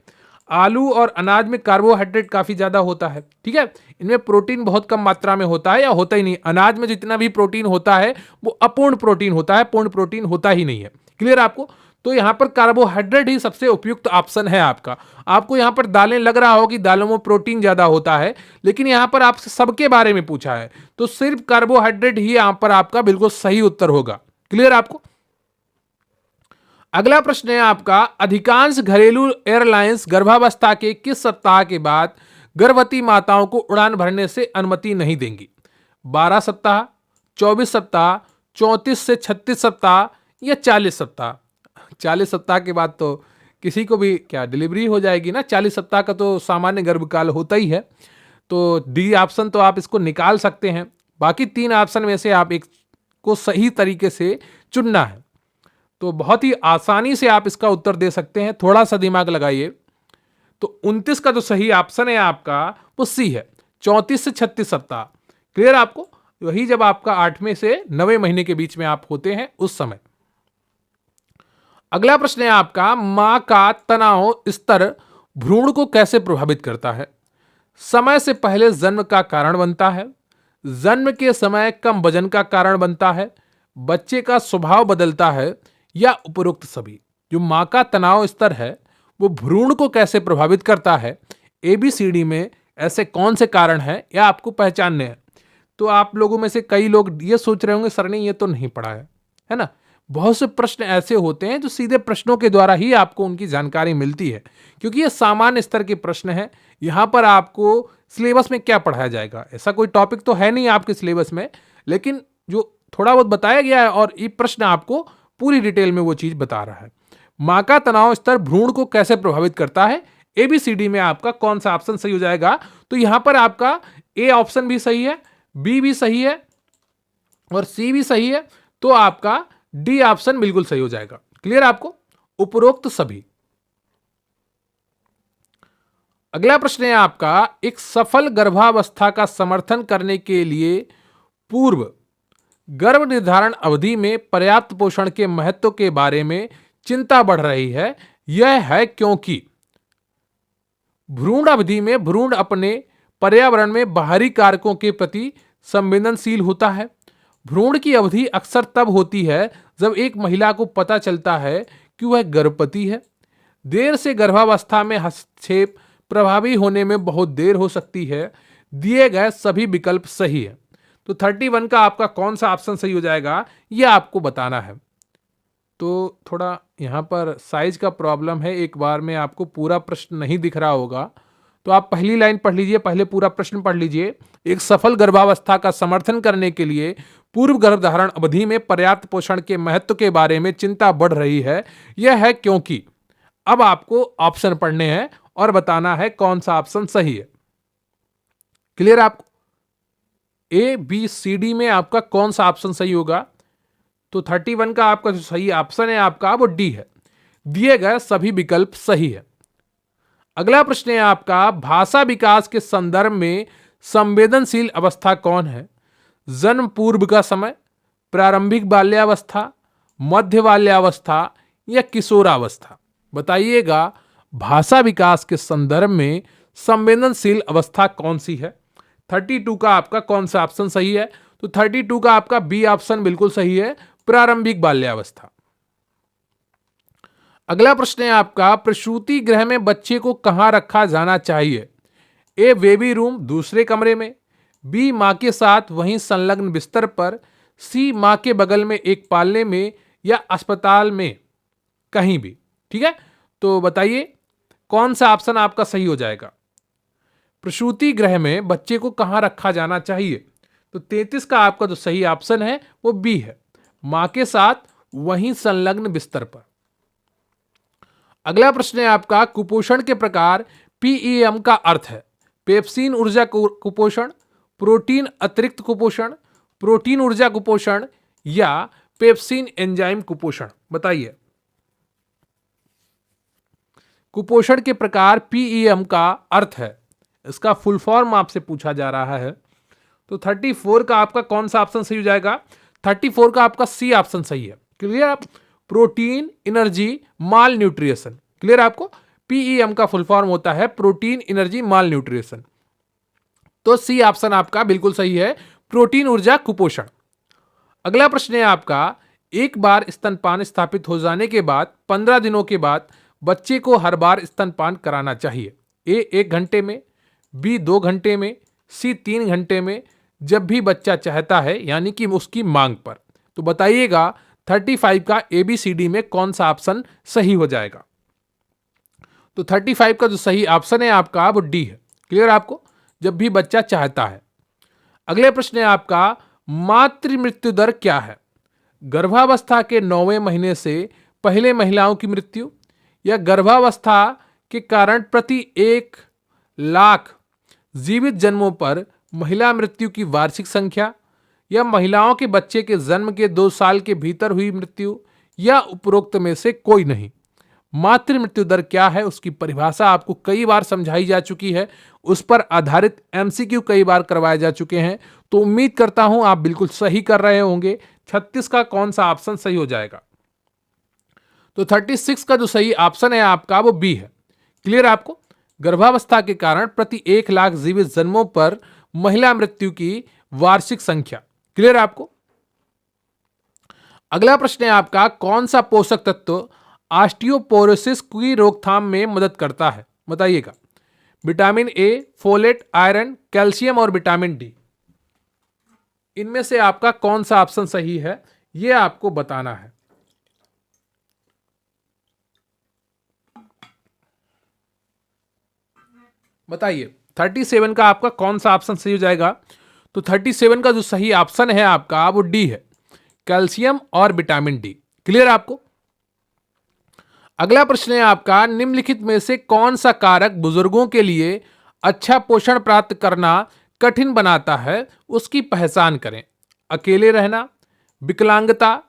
आलू और अनाज में कार्बोहाइड्रेट काफी ज्यादा होता है, ठीक है। इनमें प्रोटीन बहुत कम मात्रा में होता है या होता ही नहीं। अनाज में जितना भी प्रोटीन होता है वो अपूर्ण प्रोटीन होता है, पूर्ण प्रोटीन होता ही नहीं है। क्लियर आपको। तो यहां पर कार्बोहाइड्रेट ही सबसे उपयुक्त ऑप्शन है आपका। आपको यहां पर दालें लग रहा हो कि दालों में प्रोटीन ज्यादा होता है, लेकिन यहां पर आपसे सबके बारे में पूछा है, तो सिर्फ कार्बोहाइड्रेट ही यहां पर आपका बिल्कुल सही उत्तर होगा। क्लियर आपको। अगला प्रश्न है आपका, अधिकांश घरेलू एयरलाइंस गर्भावस्था के किस सप्ताह के बाद गर्भवती माताओं को उड़ान भरने से अनुमति नहीं देंगी? 12 सप्ताह, 24 सप्ताह, 34 से 36 सप्ताह या 40 सप्ताह? 40 सप्ताह के बाद तो किसी को भी क्या डिलीवरी हो जाएगी ना, 40 सप्ताह का तो सामान्य गर्भकाल होता ही है। तो डी ऑप्शन तो आप इसको निकाल सकते हैं, बाकी 3 ऑप्शन में से आप एक को सही तरीके से चुनना है। तो बहुत ही आसानी से आप इसका उत्तर दे सकते हैं, थोड़ा सा दिमाग लगाइए। तो 29 का जो सही ऑप्शन है आपका वो सी है, 34 से 36 सप्ताह। क्लियर आपको? वही जब आपका 8वें से 9वें महीने के बीच में आप होते हैं उस समय। अगला प्रश्न है आपका, मां का तनाव स्तर भ्रूण को कैसे प्रभावित करता है? समय से पहले जन्म का कारण बनता है, जन्म के समय कम वजन का कारण बनता है, बच्चे का स्वभाव बदलता है या उपरोक्त सभी? जो मां का तनाव स्तर है वो भ्रूण को कैसे प्रभावित करता है, ABCD में ऐसे कौन से कारण हैं या आपको पहचानने हैं? तो आप लोगों में से कई लोग ये सोच रहे होंगे सर ने ये तो नहीं पढ़ा है ना। बहुत से प्रश्न ऐसे होते हैं जो सीधे प्रश्नों के द्वारा ही आपको उनकी जानकारी मिलती है, क्योंकि ये सामान्य स्तर के प्रश्न हैं। यहाँ पर आपको सिलेबस में क्या पढ़ाया जाएगा, ऐसा कोई टॉपिक तो है नहीं आपके सिलेबस में, लेकिन जो थोड़ा बहुत बताया गया है और ये प्रश्न आपको पूरी डिटेल में वो चीज बता रहा है। मां का तनाव स्तर भ्रूण को कैसे प्रभावित करता है, ABCD में आपका कौन सा ऑप्शन सही हो जाएगा? तो यहां पर आपका A ऑप्शन भी सही है, B भी सही है और C भी सही है, तो आपका D ऑप्शन बिल्कुल सही हो जाएगा। क्लियर आपको? उपरोक्त सभी। अगला प्रश्न है आपका, एक सफल गर्भावस्था का समर्थन करने के लिए पूर्व गर्भ निर्धारण अवधि में पर्याप्त पोषण के महत्व के बारे में चिंता बढ़ रही है। यह है क्योंकि भ्रूण अवधि में भ्रूण अपने पर्यावरण में बाहरी कारकों के प्रति संवेदनशील होता है। भ्रूण की अवधि अक्सर तब होती है जब एक महिला को पता चलता है कि वह गर्भवती है। देर से गर्भावस्था में हस्तक्षेप प्रभावी होने में बहुत देर हो सकती है। दिए गए सभी विकल्प सही है। तो 31 का आपका कौन सा ऑप्शन सही हो जाएगा, यह आपको बताना है। तो थोड़ा यहाँ पर साइज का प्रॉब्लम है, एक बार में आपको पूरा प्रश्न नहीं दिख रहा होगा, तो आप पहली लाइन पढ़ लीजिए, पहले पूरा प्रश्न पढ़ लीजिए। एक सफल गर्भावस्था का समर्थन करने के लिए पूर्व गर्भधारण अवधि में पर्याप्त पोषण के महत्व के बारे में चिंता बढ़ रही है। यह है क्योंकि, अब आपको ऑप्शन पढ़ने हैं और बताना है कौन सा ऑप्शन सही है। क्लियर आपको? ABCD में आपका कौन सा ऑप्शन सही होगा? तो 31 का आपका जो सही ऑप्शन है आपका वो D है। दिए गए सभी विकल्प सही है। अगला प्रश्न है आपका, भाषा विकास के संदर्भ में संवेदनशील अवस्था कौन है? जन्म पूर्व का समय, प्रारंभिक बाल्यावस्था, मध्य बाल्यावस्था या किशोरावस्था? बताइएगा, भाषा विकास के संदर्भ में संवेदनशील अवस्था कौन सी है? 32 का आपका कौन सा ऑप्शन सही है? तो 32 का आपका B ऑप्शन बिल्कुल सही है, प्रारंभिक बाल्यावस्था। अगला प्रश्न है आपका, प्रसूति गृह में बच्चे को कहां रखा जाना चाहिए? A बेबी रूम दूसरे कमरे में, B मां के साथ वहीं संलग्न बिस्तर पर, C मां के बगल में एक पालने में या अस्पताल में कहीं भी। ठीक है, तो बताइए कौन सा ऑप्शन आपका सही हो जाएगा? प्रसूति गृह में बच्चे को कहां रखा जाना चाहिए? तो 33 का आपका जो सही ऑप्शन है वो B है, मां के साथ वहीं संलग्न बिस्तर पर। अगला प्रश्न है आपका, कुपोषण के प्रकार PEM का अर्थ है? पेप्सिन ऊर्जा कुपोषण, प्रोटीन अतिरिक्त कुपोषण, प्रोटीन ऊर्जा कुपोषण या पेप्सिन एंजाइम कुपोषण? बताइए। कुपोषण के प्रकार PEM का अर्थ है, इसका फुल फॉर्म आपसे पूछा जा रहा है। तो 34 का आपका कौन सा ऑप्शन सही हो जाएगा? 34 का आपका C ऑप्शन सही है। क्लियर आप? प्रोटीन एनर्जी माल न्यूट्रिएशन। क्लियर आपको? PEM का फुल फॉर्म होता है प्रोटीन एनर्जी माल न्यूट्रिएशन। तो C ऑप्शन आपका बिल्कुल सही है, प्रोटीन ऊर्जा कुपोषण। अगला प्रश्न है आपका, एक बार स्तनपान स्थापित हो जाने के बाद 15 दिनों के बाद बच्चे को हर बार स्तनपान कराना चाहिए? A 1 घंटे में, B 2 घंटे में, C 3 घंटे में, जब भी बच्चा चाहता है यानी कि उसकी मांग पर? तो बताइएगा 35 का ABCD में कौन सा ऑप्शन सही हो जाएगा? तो 35 का जो सही ऑप्शन है आपका वो डी है। क्लियर आपको? जब भी बच्चा चाहता है। अगले प्रश्न है आपका, मातृ मृत्यु दर क्या है? गर्भावस्था के 9वें महीने से पहले महिलाओं की मृत्यु, या गर्भावस्था के कारण प्रति 1 लाख जीवित जन्मों पर महिला मृत्यु की वार्षिक संख्या, या महिलाओं के बच्चे के जन्म के 2 साल के भीतर हुई मृत्यु, या उपरोक्त में से कोई नहीं। मातृ मृत्यु दर क्या है उसकी परिभाषा आपको कई बार समझाई जा चुकी है, उस पर आधारित MCQ कई बार करवाए जा चुके हैं। तो उम्मीद करता हूं आप बिल्कुल सही कर रहे होंगे। 36 का कौन सा ऑप्शन सही हो जाएगा? तो 36 का जो सही ऑप्शन है आपका वो बी है। क्लियर आपको? गर्भावस्था के कारण प्रति 1 लाख जीवित जन्मों पर महिला मृत्यु की वार्षिक संख्या। क्लियर आपको? अगला प्रश्न है आपका, कौन सा पोषक तत्व ऑस्टियोपोरोसिस की रोकथाम में मदद करता है? बताइएगा। Vitamin A, folate, iron, calcium और विटामिन डी, इनमें से आपका कौन सा ऑप्शन सही है यह आपको बताना है। बताइए 37 का आपका कौन सा ऑप्शन सही हो जाएगा? तो 37 का जो सही ऑप्शन है आपका वो डी है, कैल्शियम और विटामिन डी। क्लियर आपको? अगला प्रश्न है आपका, निम्नलिखित में से कौन सा कारक बुजुर्गों के लिए अच्छा पोषण प्राप्त करना कठिन बनाता है, उसकी पहचान करें। अकेले रहना, विकलांगता,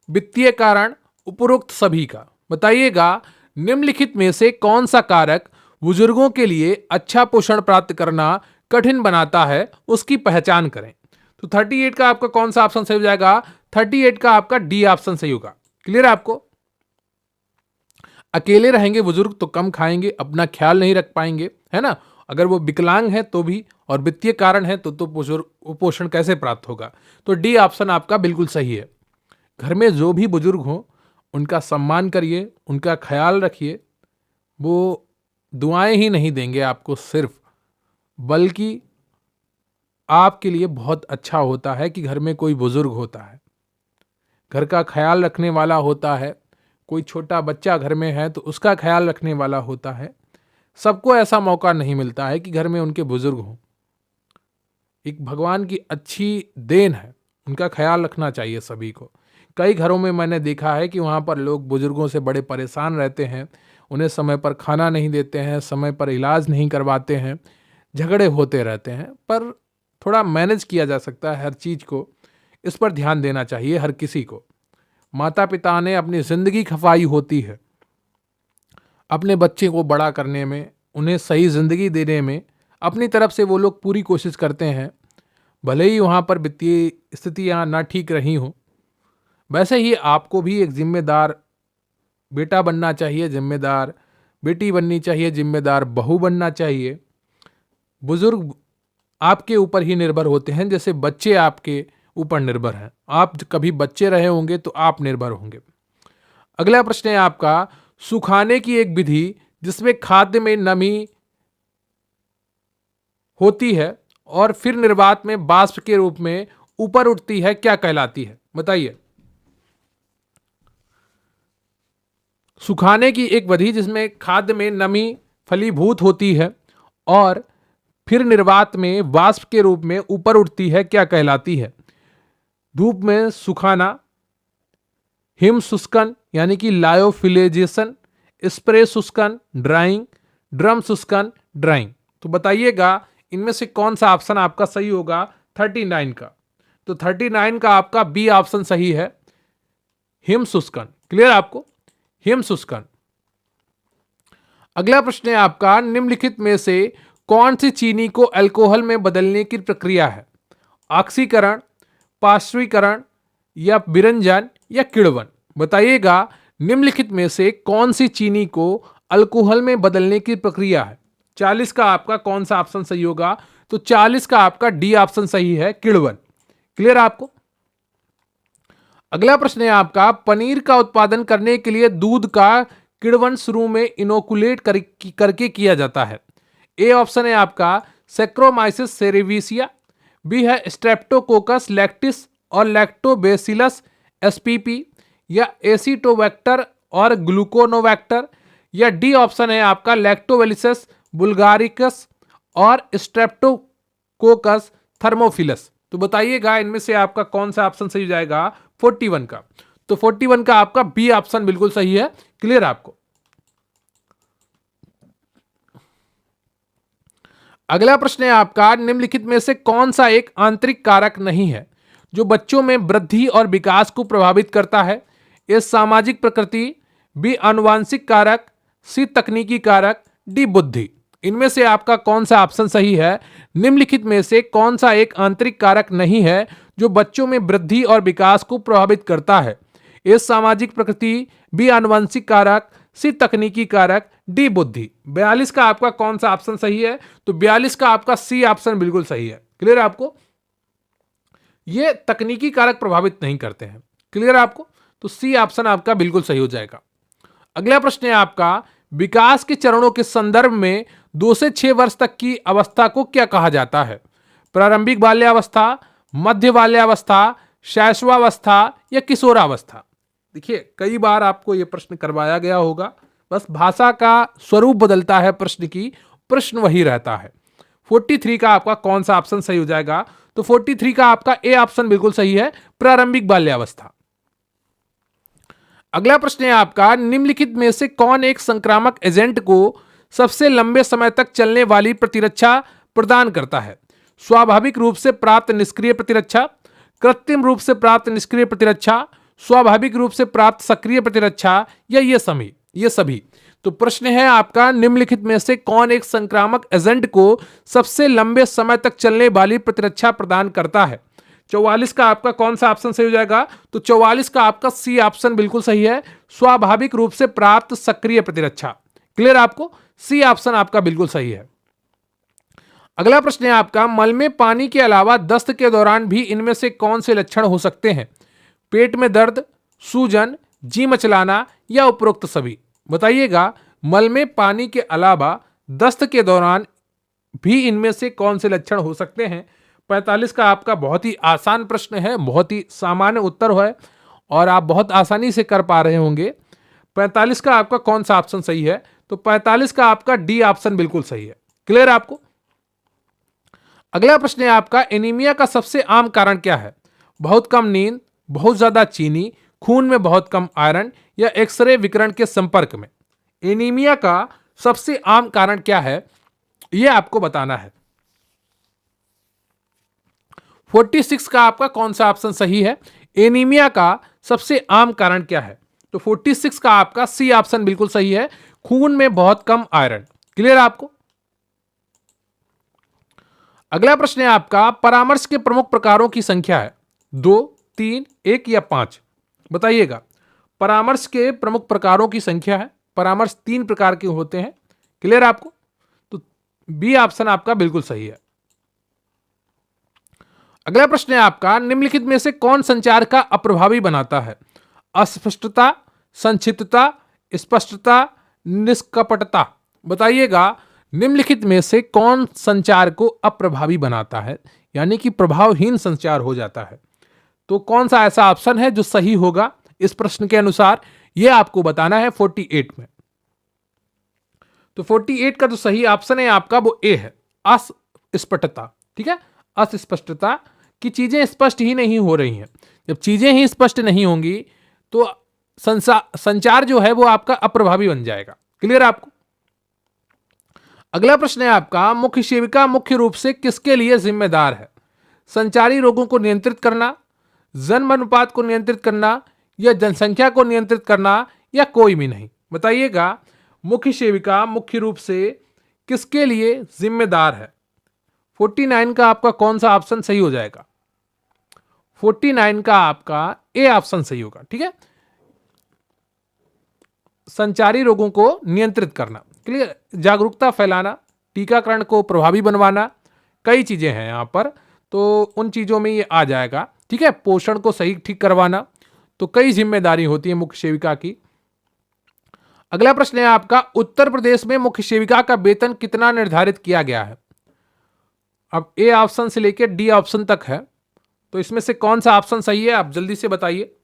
वित्तीय कारण, उपरोक्त सभी का। बताइएगा, निम्नलिखित में से कौन सा कारक बुजुर्गों के लिए अच्छा पोषण प्राप्त करना कठिन बनाता है, उसकी पहचान करें। तो 38 का आपका कौन सा ऑप्शन सही हो जाएगा? 38 का आपका डी ऑप्शन सही होगा। क्लियर आपको? अकेले रहेंगे बुजुर्ग तो कम खाएंगे, अपना ख्याल नहीं रख पाएंगे, है ना। अगर वो विकलांग है तो भी, और वित्तीय कारण है तो पोषण कैसे प्राप्त होगा? तो डी ऑप्शन आपका बिल्कुल सही है। घर में जो भी बुजुर्ग हो उनका सम्मान करिए, उनका ख्याल रखिए। वो दुआएं ही नहीं देंगे आपको सिर्फ, बल्कि आपके लिए बहुत अच्छा होता है कि घर में कोई बुजुर्ग होता है, घर का ख्याल रखने वाला होता है। कोई छोटा बच्चा घर में है तो उसका ख्याल रखने वाला होता है। सबको ऐसा मौका नहीं मिलता है कि घर में उनके बुजुर्ग हों। एक भगवान की अच्छी देन है, उनका ख्याल रखना चाहिए सभी को। कई घरों में मैंने देखा है कि वहाँ पर लोग बुजुर्गों से बड़े परेशान रहते हैं, उन्हें समय पर खाना नहीं देते हैं, समय पर इलाज नहीं करवाते हैं, झगड़े होते रहते हैं। पर थोड़ा मैनेज किया जा सकता है हर चीज़ को, इस पर ध्यान देना चाहिए हर किसी को। माता पिता ने अपनी ज़िंदगी खपाई होती है अपने बच्चे को बड़ा करने में, उन्हें सही ज़िंदगी देने में अपनी तरफ से वो लोग पूरी कोशिश करते हैं, भले ही वहाँ पर वित्तीय स्थितियाँ ना ठीक रही हों। वैसे ही आपको भी एक जिम्मेदार बेटा बनना चाहिए, जिम्मेदार बेटी बननी चाहिए, जिम्मेदार बहू बनना चाहिए। बुजुर्ग आपके ऊपर ही निर्भर होते हैं जैसे बच्चे आपके ऊपर निर्भर हैं। आप कभी बच्चे रहे होंगे तो आप निर्भर होंगे। अगला प्रश्न है आपका, सुखाने की एक विधि जिसमें खाद्य में नमी होती है और फिर निर्वात में वाष्प के रूप में ऊपर उठती है, क्या कहलाती है? बताइए। सुखाने की एक विधि जिसमें खाद्य में नमी फलीभूत होती है और फिर निर्वात में वाष्प के रूप में ऊपर उठती है, क्या कहलाती है? धूप में सुखाना, हिम शुष्कन यानी कि लायोफिलेजेशन, स्प्रे शुष्कन, ड्राइंग, ड्रम शुष्कन, ड्राइंग। तो बताइएगा इनमें से कौन सा ऑप्शन आपका सही होगा 39 का? तो 39 का आपका बी ऑप्शन सही है, हिम शुष्कन। क्लियर आपको? हिम शुष्कन। अगला प्रश्न है आपका, निम्नलिखित में से कौन सी चीनी को अल्कोहल में बदलने की प्रक्रिया है? ऑक्सीकरण, पाश्चुरीकरण, या विरंजन, या किण्वन। बताइएगा निम्नलिखित में से कौन सी चीनी को अल्कोहल में बदलने की प्रक्रिया है? 40 का आपका कौन सा ऑप्शन सही होगा? तो 40 का आपका डी ऑप्शन सही है, किण्वन। क्लियर आपको? अगला प्रश्न है आपका, पनीर का उत्पादन करने के लिए दूध का किण्वन शुरू में इनोकुलेट करके किया जाता है। ए ऑप्शन है आपका सैक्रोमाइसिस सेरेविसिया, बी है स्ट्रेप्टोकोकस लैक्टिस और लैक्टोबैसिलस एसपीपी, या एसिटोबैक्टर और ग्लूकोनोबैक्टर, या डी ऑप्शन है आपका लैक्टोबैसिलस बुल्गारिकस और स्ट्रेप्टोकोकस थर्मोफिलस। तो बताइएगा इनमें से आपका कौन सा ऑप्शन सही हो जाएगा 41 का। तो 41 का आपका बी ऑप्शन बिल्कुल सही है। क्लियर आपको। अगला प्रश्न है आपका, निम्नलिखित में से कौन सा एक आंतरिक कारक नहीं है जो बच्चों में वृद्धि और विकास को प्रभावित करता है? ए सामाजिक प्रकृति, बी आनुवांशिक कारक, सी तकनीकी कारक, डी बुद्धि। इनमें से आपका कौन सा ऑप्शन सही है? निम्नलिखित में से कौन सा एक आंतरिक कारक नहीं है जो बच्चों में वृद्धि और विकास को प्रभावित करता है? ए सामाजिक प्रकृति, बी आनुवंशिक कारक, सी तकनीकी कारक, डी बुद्धि। 42 का आपका कौन सा ऑप्शन सही है? तो 42 का आपका सी ऑप्शन बिल्कुल सही है। क्लियर है आपको? ये तकनीकी कारक प्रभावित नहीं करते हैं। क्लियर है आपको? तो सी ऑप्शन आपका बिल्कुल सही हो जाएगा। अगला प्रश्न है आपका, विकास के चरणों के संदर्भ में 2 से 6 वर्ष तक की अवस्था को क्या कहा जाता है? प्रारंभिक बाल्यावस्था, मध्य बाल्यावस्था, शैशवावस्था या किशोरावस्था। देखिए कई बार आपको यह प्रश्न करवाया गया होगा, बस भाषा का स्वरूप बदलता है प्रश्न की, प्रश्न वही रहता है। 43 का आपका कौन सा ऑप्शन सही हो जाएगा? तो 43 का आपका ए ऑप्शन बिल्कुल सही है, प्रारंभिक बाल्यावस्था। अगला प्रश्न है आपका, निम्नलिखित में से कौन एक संक्रामक एजेंट को सबसे लंबे समय तक चलने वाली प्रतिरक्षा प्रदान करता है? स्वाभाविक रूप से प्राप्त निष्क्रिय प्रतिरक्षा, कृत्रिम रूप से प्राप्त निष्क्रिय प्रतिरक्षा, स्वाभाविक रूप से प्राप्त सक्रिय प्रतिरक्षा, या ये सभी। तो प्रश्न है आपका, निम्नलिखित में से कौन एक संक्रामक एजेंट को सबसे लंबे समय तक चलने वाली प्रतिरक्षा प्रदान करता है? 44 का आपका कौन सा ऑप्शन सही हो जाएगा? तो 44 का आपका सी ऑप्शन बिल्कुल सही है, स्वाभाविक रूप से प्राप्त सक्रिय प्रतिरक्षा। क्लियर आपको? सी ऑप्शन आपका बिल्कुल सही है। अगला प्रश्न है आपका, मल में पानी के अलावा दस्त के दौरान भी इनमें से कौन से लक्षण हो सकते हैं? पेट में दर्द, सूजन, जी मचलाना या उपरोक्त सभी। बताइएगा मल में पानी के अलावा दस्त के दौरान भी इनमें से कौन से लक्षण हो सकते हैं? 45 का आपका बहुत ही आसान प्रश्न है, बहुत ही सामान्य उत्तर है और आप बहुत आसानी से कर पा रहे होंगे। 45 का आपका कौन सा ऑप्शन सही है? तो 45 का आपका डी ऑप्शन बिल्कुल सही है। क्लियर आपको? अगला प्रश्न है आपका, एनीमिया का सबसे आम कारण क्या है? बहुत कम नींद, बहुत ज्यादा चीनी, खून में बहुत कम आयरन या एक्सरे विकिरण के संपर्क में। एनीमिया का सबसे आम कारण क्या है यह आपको बताना है। 46 का आपका कौन सा ऑप्शन सही है? एनीमिया का सबसे आम कारण क्या है? तो 46 का आपका सी ऑप्शन बिल्कुल सही है, खून में बहुत कम आयरन। क्लियर आपको? अगला प्रश्न है आपका, परामर्श के प्रमुख प्रकारों की संख्या है 2, 3, 1 या 5। बताइएगा परामर्श के प्रमुख प्रकारों की संख्या है। परामर्श 3 प्रकार के होते हैं। क्लियर आपको? तो बी ऑप्शन आपका बिल्कुल सही है। अगला प्रश्न है आपका, निम्नलिखित में से कौन संचार का अप्रभावी बनाता है? अस्पष्टता, संक्षिप्तता, स्पष्टता, निष्कपटता। बताइएगा निम्नलिखित में से कौन संचार को अप्रभावी बनाता है, यानी कि प्रभावहीन संचार हो जाता है? तो कौन सा ऐसा ऑप्शन है जो सही होगा इस प्रश्न के अनुसार, यह आपको बताना है 48 में। तो 48 का जो सही ऑप्शन है आपका वो ए है, अस्पष्टता। ठीक है, अस्पष्टता की चीजें स्पष्ट ही नहीं हो रही हैं। जब चीजें ही स्पष्ट नहीं होंगी तो संचार जो है वो आपका अप्रभावी बन जाएगा। क्लियर आपको? अगला प्रश्न है आपका, मुख्य सेविका मुख्य रूप से किसके लिए जिम्मेदार है? संचारी रोगों को नियंत्रित करना, जन्म अनुपात को नियंत्रित करना या जनसंख्या को नियंत्रित करना या कोई भी नहीं। बताइएगा मुख्य सेविका मुख्य रूप से किसके लिए जिम्मेदार है? 49 का आपका कौन सा ऑप्शन सही हो जाएगा? 49 का आपका ए ऑप्शन सही होगा। ठीक है, संचारी रोगों को नियंत्रित करना। क्लियर? जागरूकता फैलाना, टीकाकरण को प्रभावी बनवाना, कई चीजें हैं यहां पर, तो उन चीजों में ये आ जाएगा। ठीक है, पोषण को सही ठीक करवाना, तो कई जिम्मेदारी होती है मुख्य सेविका की। अगला प्रश्न है आपका, उत्तर प्रदेश में मुख्य सेविका का वेतन कितना निर्धारित किया गया है? अब ए ऑप्शन से लेकर डी ऑप्शन तक है, तो इसमें से कौन सा ऑप्शन सही है आप जल्दी से बताइए।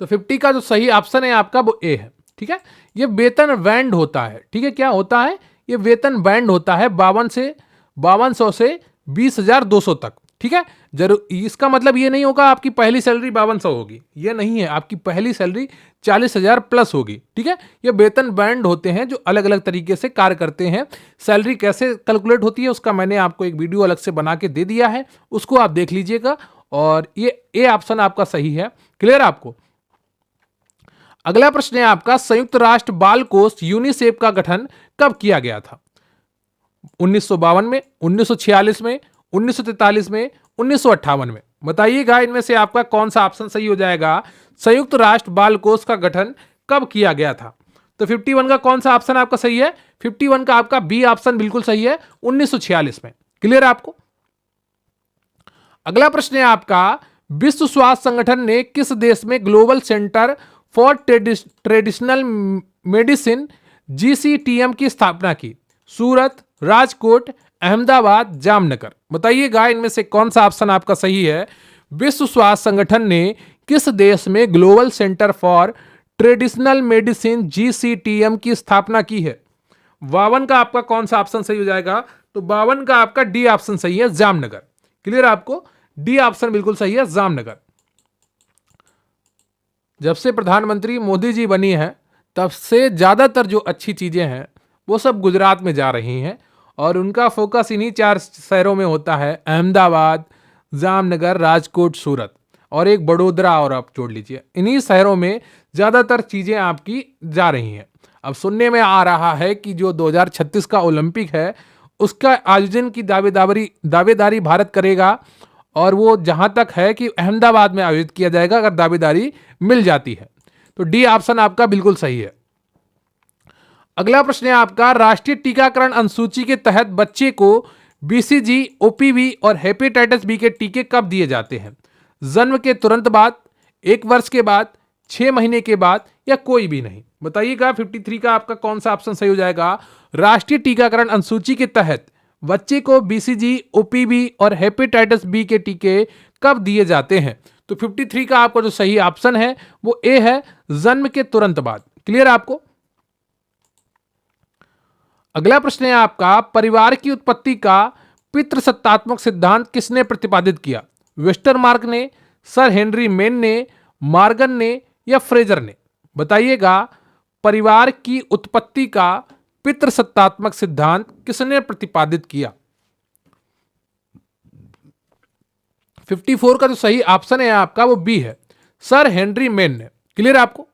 तो 50 का जो सही ऑप्शन है आपका वो ए है। ठीक है, ये वेतन बैंड होता है। ठीक है, क्या होता है? ये वेतन बैंड होता है 5200 से 20,200 तक। ठीक है, जरूर इसका मतलब ये नहीं होगा आपकी पहली सैलरी 5200 होगी, ये नहीं है, आपकी पहली सैलरी 40,000 प्लस होगी। ठीक है, ये वेतन बैंड होते हैं जो अलग अलग तरीके से कार्य करते हैं। सैलरी कैसे कैलकुलेट होती है उसका मैंने आपको एक वीडियो अलग से बना के दे दिया है, उसको आप देख लीजिएगा। और ये ए ऑप्शन आपका सही है। क्लियर आपको? अगला प्रश्न है आपका, संयुक्त राष्ट्र बाल कोष यूनिसेफ का गठन कब किया गया था? 1952 में, 1946 में, 1943 में, 1958 में। बताइएगा इनमें से आपका कौन सा ऑप्शन सही हो जाएगा। संयुक्त राष्ट्र बाल कोष का गठन कब किया गया था? तो 51 का कौन सा ऑप्शन आपका सही है? 51 का आपका बी ऑप्शन बिल्कुल सही है, 1946 में। क्लियर आपको? अगला प्रश्न है आपका, विश्व स्वास्थ्य संगठन ने किस देश में global centre for traditional medicine GCTM की स्थापना की? सूरत, राजकोट, अहमदाबाद, जामनगर। बताइएगा इनमें से कौन सा ऑप्शन आपका सही है। विश्व स्वास्थ्य संगठन ने किस देश में global centre for traditional medicine GCTM की स्थापना की है? 52 का आपका कौन सा ऑप्शन सही हो जाएगा? तो 52 का आपका डी ऑप्शन सही है, जामनगर। क्लियर आपको? डी ऑप्शन बिल्कुल सही है, जामनगर। जब से प्रधानमंत्री मोदी जी बनी है तब से ज्यादातर जो अच्छी चीजें हैं वो सब गुजरात में जा रही हैं, और उनका फोकस इन्हीं 4 शहरों में होता है, अहमदाबाद, जामनगर, राजकोट, सूरत, और एक बड़ोदरा, और आप जोड़ लीजिए। इन्हीं शहरों में ज़्यादातर चीज़ें आपकी जा रही हैं। अब सुनने में आ रहा है कि जो 2036 का ओलंपिक है उसका आयोजन की दावेदारी भारत करेगा, और वो जहां तक है कि अहमदाबाद में आयोजित किया जाएगा अगर दावेदारी मिल जाती है। तो डी ऑप्शन आपका बिल्कुल सही है। अगला प्रश्न है आपका, राष्ट्रीय टीकाकरण अनुसूची के तहत बच्चे को बीसीजी, ओपीवी और हेपेटाइटिस बी के टीके कब दिए जाते हैं? जन्म के तुरंत बाद, 1 वर्ष के बाद, 6 महीने के बाद, या कोई भी नहीं? बताइएगा 53 का आपका कौन सा ऑप्शन सही हो जाएगा। राष्ट्रीय टीकाकरण अनुसूची के तहत बच्चे को बीसीजी, ओपीवी और हेपेटाइटिस बी के टीके कब दिए जाते हैं? तो 53 का आपका जो सही ऑप्शन है वो ए है, जन्म के तुरंत बाद। क्लियर आपको? अगला प्रश्न है आपका, परिवार की उत्पत्ति का पितृसत्तात्मक सिद्धांत किसने प्रतिपादित किया? वेस्टरमार्क ने, सर हेनरी मेन ने, मॉर्गन ने, या फ्रेजर ने? बताइएगा परिवार की उत्पत्ति का पितृसत्तात्मक सिद्धांत किसने प्रतिपादित किया? 54 का जो सही ऑप्शन है आपका वो बी है, सर हेनरी मेन ने। क्लियर आपको?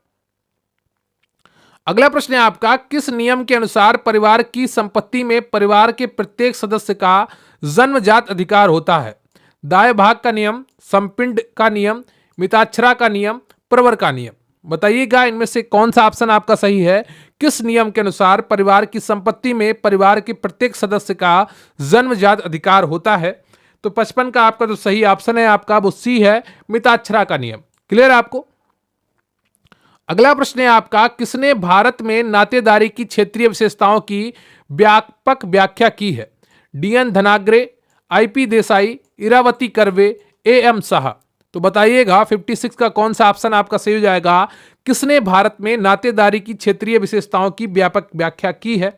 अगला प्रश्न है आपका, किस नियम के अनुसार परिवार की संपत्ति में परिवार के प्रत्येक सदस्य का जन्मजात अधिकार होता है? दाय भाग का नियम, संपिंड का नियम, मिताक्षरा का नियम, प्रवर का नियम? बताइएगा इनमें से कौन सा ऑप्शन आपका सही है। किस नियम के अनुसार परिवार की संपत्ति में परिवार के प्रत्येक सदस्य का जन्मजात अधिकार होता है? तो 55 का आपका जो सही ऑप्शन है आपका वो सी है, मिताक्षरा का नियम। क्लियर आपको? अगला प्रश्न है आपका, किसने भारत में नातेदारी की क्षेत्रीय विशेषताओं की व्यापक व्याख्या की है? DN Dhanagare, IP Desai, Irawati Karve, AM Shah? तो बताइएगा 56 का कौन सा ऑप्शन आपका सही हो जाएगा। किसने भारत में नातेदारी की क्षेत्रीय विशेषताओं की व्यापक व्याख्या की है?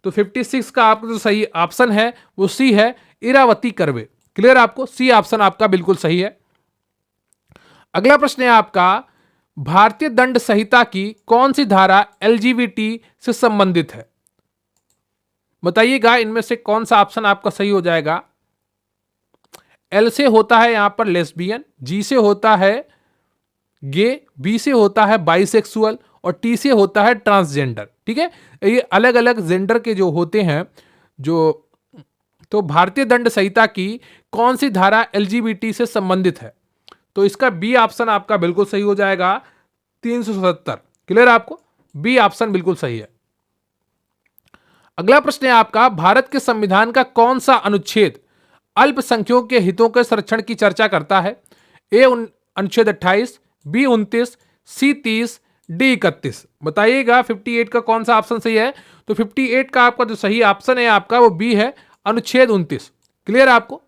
तो 56 का आपका जो सही ऑप्शन है वो सी है, इरावती कर्वे। क्लियर आपको? सी ऑप्शन आपका बिल्कुल सही है। अगला प्रश्न है आपका, भारतीय दंड संहिता की कौन सी धारा एलजीबीटी से संबंधित है? बताइएगा इनमें से कौन सा ऑप्शन आपका सही हो जाएगा। एल से होता है यहां पर लेस्बियन, जी से होता है गे, बी से होता है बाइसेक्सुअल, और टी से होता है ट्रांसजेंडर। ठीक है, ये अलग अलग जेंडर के जो होते हैं जो, तो भारतीय दंड संहिता की कौन सी धारा एलजीबीटी से संबंधित है? तो इसका बी ऑप्शन आपका बिल्कुल सही हो जाएगा, 377। क्लियर आपको? बी ऑप्शन बिल्कुल सही है। अगला प्रश्न है आपका, भारत के संविधान का कौन सा अनुच्छेद अल्पसंख्यकों के हितों के संरक्षण की चर्चा करता है? ए अनुच्छेद 28, बी 29, सी 30, डी 31? बताइएगा 58 का कौन सा ऑप्शन सही है। तो 58 का आपका जो सही ऑप्शन है आपका वो बी है, अनुच्छेद 29। क्लियर आपको?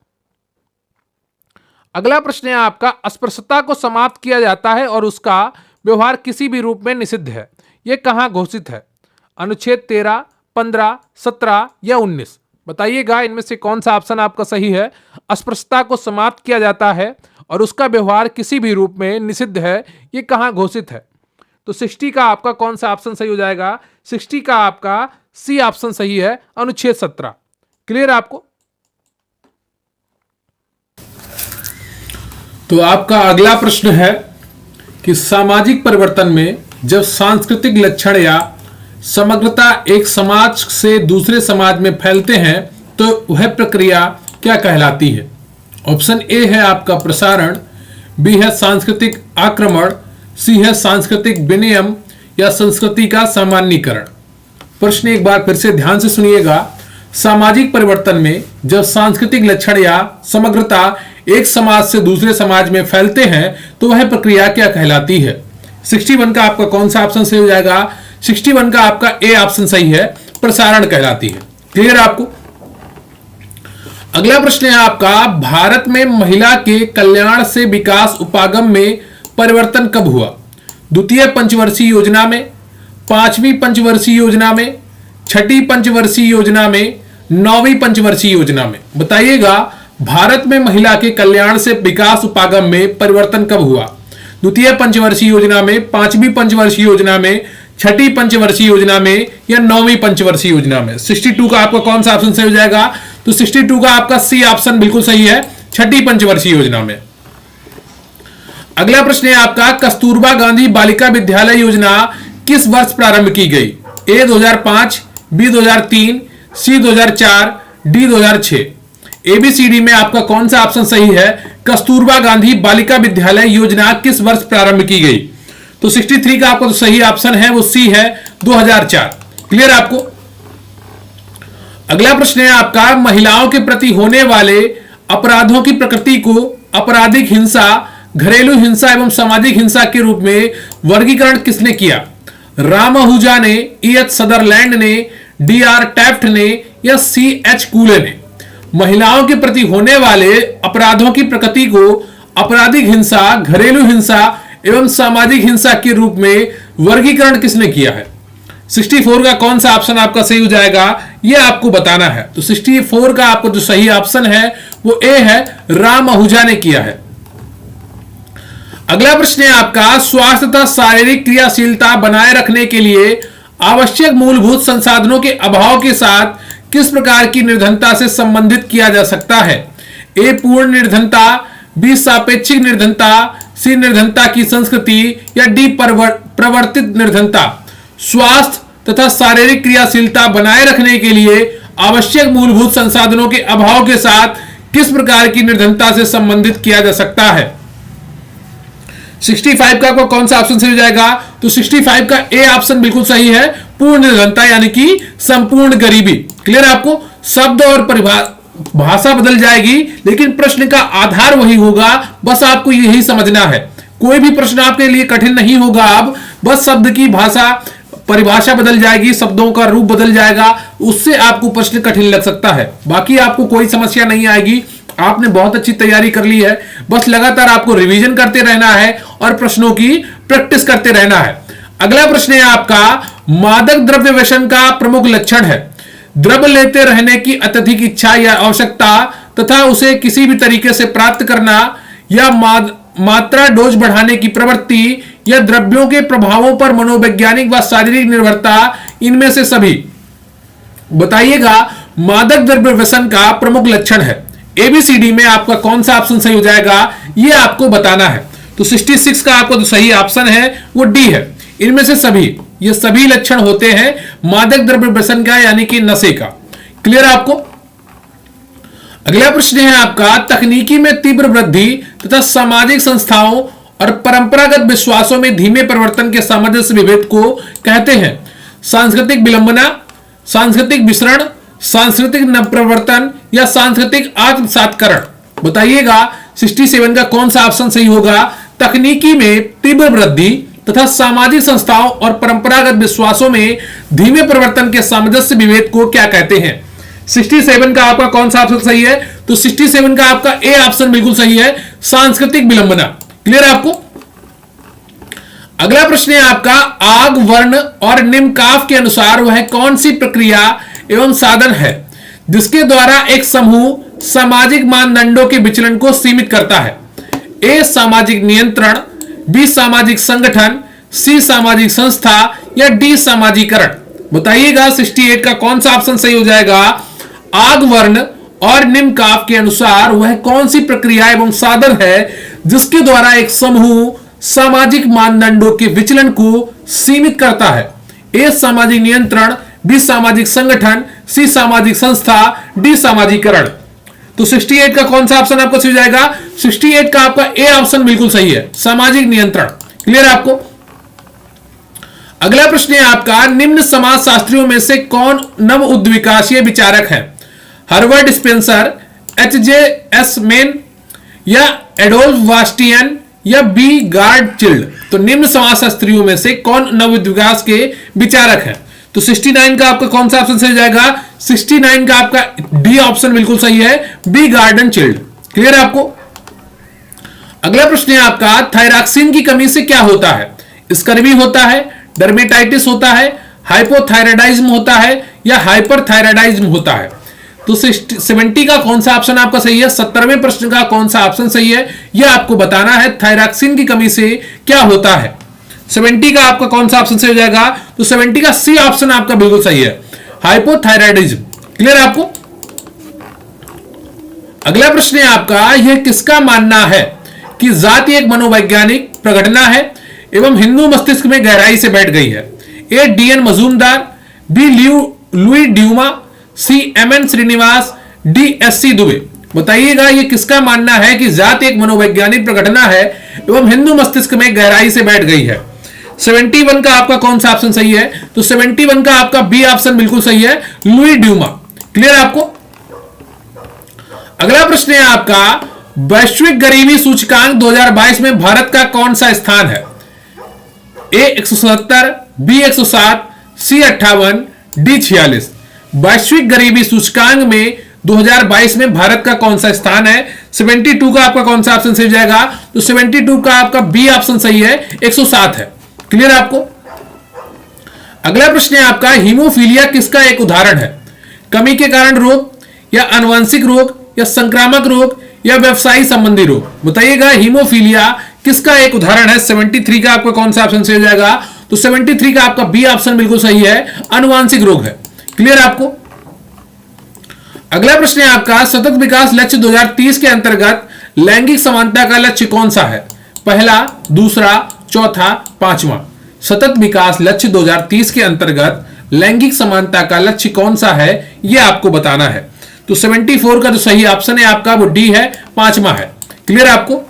अगला प्रश्न है आपका, अस्पृश्यता को समाप्त किया जाता है और उसका व्यवहार किसी भी रूप में निषिद्ध है, यह कहां घोषित है? अनुच्छेद 13, 15, 17 या 19? बताइएगा इनमें से कौन सा ऑप्शन आपका सही है। अस्पृश्यता को समाप्त किया जाता है और उसका व्यवहार किसी भी रूप में निषिद्ध है, ये कहां घोषित है? तो 60 का आपका कौन सा ऑप्शन सही हो जाएगा? 60 का आपका सी ऑप्शन सही है, अनुच्छेद 17। क्लियर आपको? तो आपका अगला प्रश्न है कि सामाजिक परिवर्तन में जब सांस्कृतिक लक्षण या समग्रता एक समाज से दूसरे समाज में फैलते हैं तो वह प्रक्रिया क्या कहलाती है? ऑप्शन ए है आपका प्रसारण, बी है सांस्कृतिक आक्रमण, सी है सांस्कृतिक विनिमय या संस्कृति का सामान्यीकरण। प्रश्न एक बार फिर से ध्यान से सुनिएगा। सामाजिक परिवर्तन में जब सांस्कृतिक लक्षण या समग्रता एक समाज से दूसरे समाज में फैलते हैं तो वह प्रक्रिया क्या कहलाती है? 61 का आपका कौन सा ऑप्शन सही हो जाएगा? 61 का आपका ए ऑप्शन सही है, प्रसारण कहलाती है। क्लियर आपको? अगला प्रश्न है आपका, भारत में महिला के कल्याण से विकास उपागम में परिवर्तन कब हुआ? द्वितीय पंचवर्षीय योजना में, पांचवी पंचवर्षीय योजना में, छठी पंचवर्षीय योजना में, नौवीं पंचवर्षीय योजना में? बताइएगा भारत में महिला के कल्याण से विकास उपागम में परिवर्तन कब हुआ? द्वितीय पंचवर्षीय योजना में, पांचवी पंचवर्षीय योजना में, छठी पंचवर्षीय योजना में या नौवीं पंचवर्षीय योजना में? 62 का आपका कौन सा ऑप्शन सही हो जाएगा? तो 62 का आपका सी ऑप्शन बिल्कुल सही है, छठी पंचवर्षीय योजना में। अगला प्रश्न है आपका, कस्तूरबा गांधी बालिका विद्यालय योजना किस वर्ष प्रारंभ की गई? ए 2005, बी 2003, सी 2004, डी 2006? एबीसीडी में आपका कौन सा ऑप्शन सही है? कस्तूरबा गांधी बालिका विद्यालय योजना किस वर्ष प्रारंभ की गई? तो 63 का आपका तो सही ऑप्शन है वो सी है, 2004। क्लियर आपको? अगला प्रश्न है आपका, महिलाओं के प्रति होने वाले अपराधों की प्रकृति को आपराधिक हिंसा, घरेलू हिंसा एवं सामाजिक हिंसा के रूप में वर्गीकरण किसने किया? रामाहुजा ने, ई.एच. सदरलैंड ने, डी.आर. टैफ्ट ने या सी.एच. कूले ने? महिलाओं के प्रति होने वाले अपराधों की प्रकृति को आपराधिक हिंसा, घरेलू हिंसा एवं सामाजिक हिंसा के रूप में वर्गीकरण किसने किया है? 64 का कौन सा ऑप्शन आपका सही हो जाएगा, यह आपको बताना है। तो 64 का आपको जो सही ऑप्शन है वो ए है, रामाहुजा ने किया है। अगला प्रश्न है आपका, स्वास्थ्य तथा शारीरिक क्रियाशीलता बनाए रखने के लिए आवश्यक मूलभूत संसाधनों के अभाव के साथ किस प्रकार की निर्धनता से संबंधित किया जा सकता है? ए पूर्ण निर्धनता, बी सापेक्षिक निर्धनता, सी निर्धनता की संस्कृति या डी प्रवर्तित निर्धनता? स्वास्थ्य तथा शारीरिक क्रियाशीलता बनाए रखने के लिए आवश्यक मूलभूत संसाधनों के अभाव के साथ किस प्रकार की निर्धनता से संबंधित किया जा सकता है? 65 का आपको कौन सा ऑप्शन सही हो जाएगा? तो 65 का ए ऑप्शन बिल्कुल सही है, पूर्ण निर्धनता यानी कि संपूर्ण गरीबी। क्लियर आपको? शब्द और भाषा बदल जाएगी लेकिन प्रश्न का आधार वही होगा, बस आपको यही समझना है। कोई भी प्रश्न आपके लिए कठिन नहीं होगा, अब बस शब्द की भाषा परिभाषा बदल जाएगी, शब्दों का रूप बदल जाएगा, उससे आपको प्रश्न कठिन लग सकता है। बाकी आपको कोई समस्या नहीं आएगी, आपने बहुत अच्छी तैयारी कर ली है, बस लगातार आपको रिवीजन करते रहना है और प्रश्नों की प्रैक्टिस करते रहना है। अगला प्रश्न है आपका, मादक द्रव्य व्यसन का प्रमुख लक्षण है द्रव्य लेते रहने की अत्यधिक इच्छा या आवश्यकता तथा उसे किसी भी तरीके से प्राप्त करना या मात्रा डोज बढ़ाने की प्रवृत्ति या द्रव्यों के प्रभावों पर मनोवैज्ञानिक व शारीरिक निर्भरता, इनमें से सभी? बताइएगा मादक द्रव्य व्यसन का प्रमुख लक्षण है। एबीसीडी में आपका कौन सा ऑप्शन सही हो जाएगा, यह आपको बताना है। तो 66 का आपको जो सही ऑप्शन है वो डी है, इनमें से सभी, ये सभी लक्षण होते हैं मादक द्रव्य व्यसन का यानी कि नशे का। क्लियर आपको? अगला प्रश्न है आपका, तकनीकी में तीव्र वृद्धि तथा सामाजिक संस्थाओं और परंपरागत विश्वासों में धीमे परिवर्तन के सामंजस्य विभेद को कहते हैं सांस्कृतिक विलंबना, सांस्कृतिक विसरण, सांस्कृतिक नवप्रवर्तन या सांस्कृतिक आत्मसातकरण? बताइएगा 67 का कौन सा ऑप्शन सही होगा? तकनीकी में तीव्र वृद्धि तथा सामाजिक संस्थाओं और परंपरागत विश्वासों में धीमे परिवर्तन के सामंजस्य विभेद को क्या कहते हैं? 67 का आपका कौन सा ऑप्शन सही है? तो 67 का आपका ए ऑप्शन बिल्कुल सही है, सांस्कृतिक विलंबना। क्लियर है आपको? अगला प्रश्न है आपका, आग वर्ण और निम्न काफ के अनुसार वह कौन सी प्रक्रिया एवं साधन है जिसके द्वारा एक समूह सामाजिक मानदंडों के विचलन को सीमित करता है? ए सामाजिक नियंत्रण, बी सामाजिक संगठन, सी सामाजिक संस्था या डी सामाजिकरण। बताइएगा 68 का कौन सा ऑप्शन सही हो जाएगा? आग वर्ण और निम्न काफ के अनुसार वह कौन सी प्रक्रिया एवं साधन है जिसके द्वारा एक समूह सामाजिक मानदंडों के विचलन को सीमित करता है? ए सामाजिक नियंत्रण, बी सामाजिक संगठन, सी सामाजिक संस्था, डी सामाजिकरण। तो 68 का कौन सा ऑप्शन आपको सही हो जाएगा? 68 का आपका ए ऑप्शन बिल्कुल सही है, सामाजिक नियंत्रण। क्लियर है आपको? अगला प्रश्न है आपका, निम्न समाजशास्त्रियों में से कौन नव उद्विकासीय विचारक है? Herbert Spencer, HJS. मेन या एडोल्फ वास्टियन या बी गार्ड चिल्ड। तो निम्न समाजशास्त्रियों में से कौन नव विकास के विचारक है? तो 69 का आपका कौन सा ऑप्शन सही जाएगा? 69 का आपका डी ऑप्शन बिल्कुल सही है, बी गार्डन चिल्ड। क्लियर है आपको? अगला प्रश्न है आपका, थायरॉक्सिन की कमी से क्या होता है? स्कर्वी होता है, डर्मेटाइटिस होता है, हाइपोथायराइडिज्म होता है या हाइपरथायराइडिज्म होता है? तो 70 का कौन सा ऑप्शन आपका सही है? 70वें प्रश्न का कौन सा ऑप्शन सही है यह आपको बताना है। थायरॉक्सिन की कमी से क्या होता है? 70 का आपका कौन सा ऑप्शन सही हो जाएगा? तो 70 का सी ऑप्शन आपका बिल्कुल सही है, हाइपोथायराइडिज्म। क्लियर है आपको? अगला प्रश्न है आपका, यह किसका मानना है कि जाति एक मनोवैज्ञानिक प्रघटना है एवं हिंदू मस्तिष्क में गहराई से बैठ गई है? A DN. Majumdar, B Louis Dumont, C MN. Srinivas, D SC. Dube. बताइएगा ये किसका मानना है कि जाति एक मनोवैज्ञानिक प्रघटना है एवं हिंदू मस्तिष्क में गहराई से बैठ गई है? 71 का आपका कौन सा ऑप्शन सही है? तो 71 का आपका बी ऑप्शन बिल्कुल सही है, लुई ड्यूमा। क्लियर आपको? अगला प्रश्न है आपका, वैश्विक गरीबी सूचकांक 2022 में भारत का कौन सा स्थान है? ए 177, बी 107, सी 58, डी 46। वैश्विक गरीबी सूचकांक में 2022 में भारत का कौन सा स्थान है? 72 का आपका कौन सा ऑप्शन सही जाएगा? तो 72 का आपका बी ऑप्शन सही है, 107 है। क्लियर आपको? अगला प्रश्न है आपका, हीमोफीलिया किसका एक उदाहरण है? कमी के कारण रोग या आनुवंशिक रोग या संक्रामक रोग या व्यवसायी संबंधी रोग? बताइएगा हीमोफीलिया किसका एक उदाहरण है? 73 का आपका कौन सा ऑप्शन सही हो जाएगा? तो 73 का आपका बी ऑप्शन बिल्कुल सही है, आनुवंशिक रोग है। क्लियर आपको? अगला प्रश्न है आपका, सतत विकास लक्ष्य 2030 के अंतर्गत लैंगिक समानता का लक्ष्य कौन सा है? पहला, दूसरा, चौथा, पांचवा। सतत विकास लक्ष्य 2030 के अंतर्गत लैंगिक समानता का लक्ष्य कौन सा है यह आपको बताना है। तो 74 का जो सही ऑप्शन है आपका वो डी है, पांचवा है। क्लियर आपको?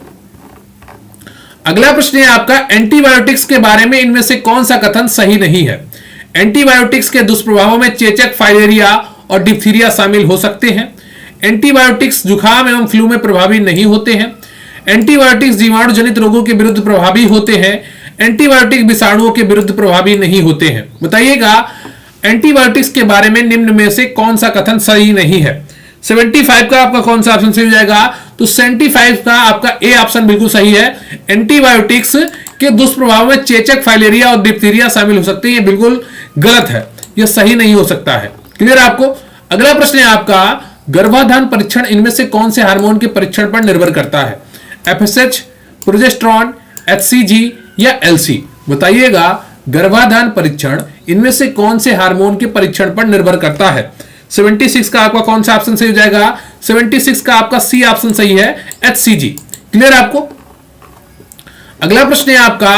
अगला प्रश्न है आपका, एंटीबायोटिक्स के बारे में इनमें से कौन सा कथन सही नहीं है? एंटीबायोटिक्स के दुष्प्रभावों में चेचक, फाइलेरिया और डिप्थीरिया शामिल हो सकते हैं। एंटीबायोटिक्स जुखाम एवं फ्लू में प्रभावी नहीं होते हैं। एंटीबायोटिक्स जीवाणु जनित रोगों के विरुद्ध प्रभावी होते हैं। एंटीबायोटिक विषाणुओं के विरुद्ध प्रभावी नहीं होते हैं। बताइएगा एंटीबायोटिक्स के बारे में निम्न में से कौन सा कथन सही नहीं है? 75 का आपका कौन सा ऑप्शन सही हो जाएगा? तो 75 का आपका ए ऑप्शन बिल्कुल सही है। एंटीबायोटिक्स के दुष्प्रभाव में चेचक, फाइलेरिया और डिप्थीरिया शामिल हो सकते हैं। ये बिल्कुल गलत है, यह सही नहीं हो सकता है। क्लियर आपको? अगला प्रश्न है आपका, गर्भाधान परीक्षण इनमें से कौन से हार्मोन के परीक्षण पर निर्भर करता है? एफएसएच, प्रोजेस्टेरॉन, एचसीजी या एलसी? बताइएगा गर्भाधान परीक्षण इनमें से कौन से हार्मोन के परीक्षण पर निर्भर करता है? 76 का आपका कौन सा ऑप्शन सही हो जाएगा? 76 का आपका सी ऑप्शन सही है, एचसीजी। क्लियर आपको? अगला प्रश्न है आपका,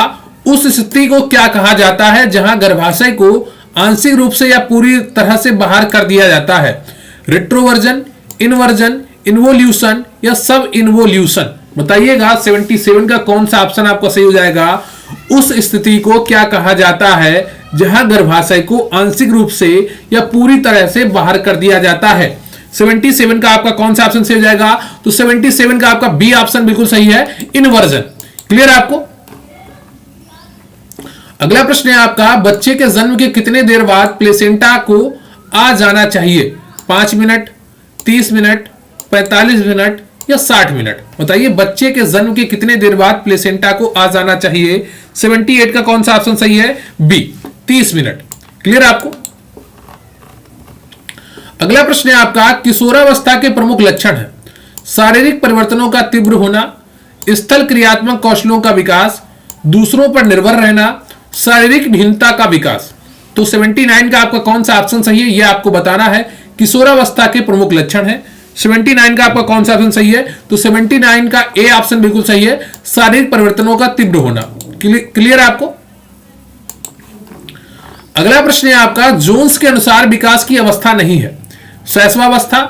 उस स्थिति को क्या कहा जाता है जहां गर्भाशय को आंशिक रूप से या पूरी तरह से बाहर कर दिया जाता है? रेट्रोवर्जन, इनवर्जन, इन्वोल्यूशन या सब इन्वोल्यूशन? बताइएगा 77 का कौन सा ऑप्शन आपका सही हो जाएगा? उस स्थिति को क्या कहा जाता है जहां गर्भाशय को आंशिक रूप से या पूरी तरह से बाहर कर दिया जाता है? 77 का आपका कौन सा ऑप्शन सही हो जाएगा? तो 77 का आपका बी ऑप्शन बिल्कुल सही है, इन्वर्जन। क्लियर आपको? अगला प्रश्न है आपका, बच्चे के जन्म के कितने देर बाद प्लेसेंटा को आ जाना चाहिए? 5 मिनट, 30 मिनट, 45 मिनट या 60 मिनट? बताइए बच्चे के जन्म के कितने देर बाद प्लेसेंटा को आ जाना चाहिए? 78 का कौन सा ऑप्शन सही है? B, 30 minute. क्लियर आपको? अगला प्रश्न है आपका, किशोरावस्था के प्रमुख लक्षण है शारीरिक परिवर्तनों का तीव्र होना, स्थल क्रियात्मक कौशलों का विकास, दूसरों पर निर्भर रहना, शारीरिक भिन्नता का विकास। तो 79 का आपका कौन सा ऑप्शन सही है, यह आपको बताना है। किशोरावस्था के प्रमुख लक्षण है। 79 का आपका कौन सा ऑप्शन सही है? तो 79 का ए ऑप्शन बिल्कुल सही है, शारीरिक परिवर्तनों का तीव्र होना। क्लियर आपको? अगला प्रश्न है आपका, जोन्स के अनुसार विकास की अवस्था नहीं है, शैशवावस्था,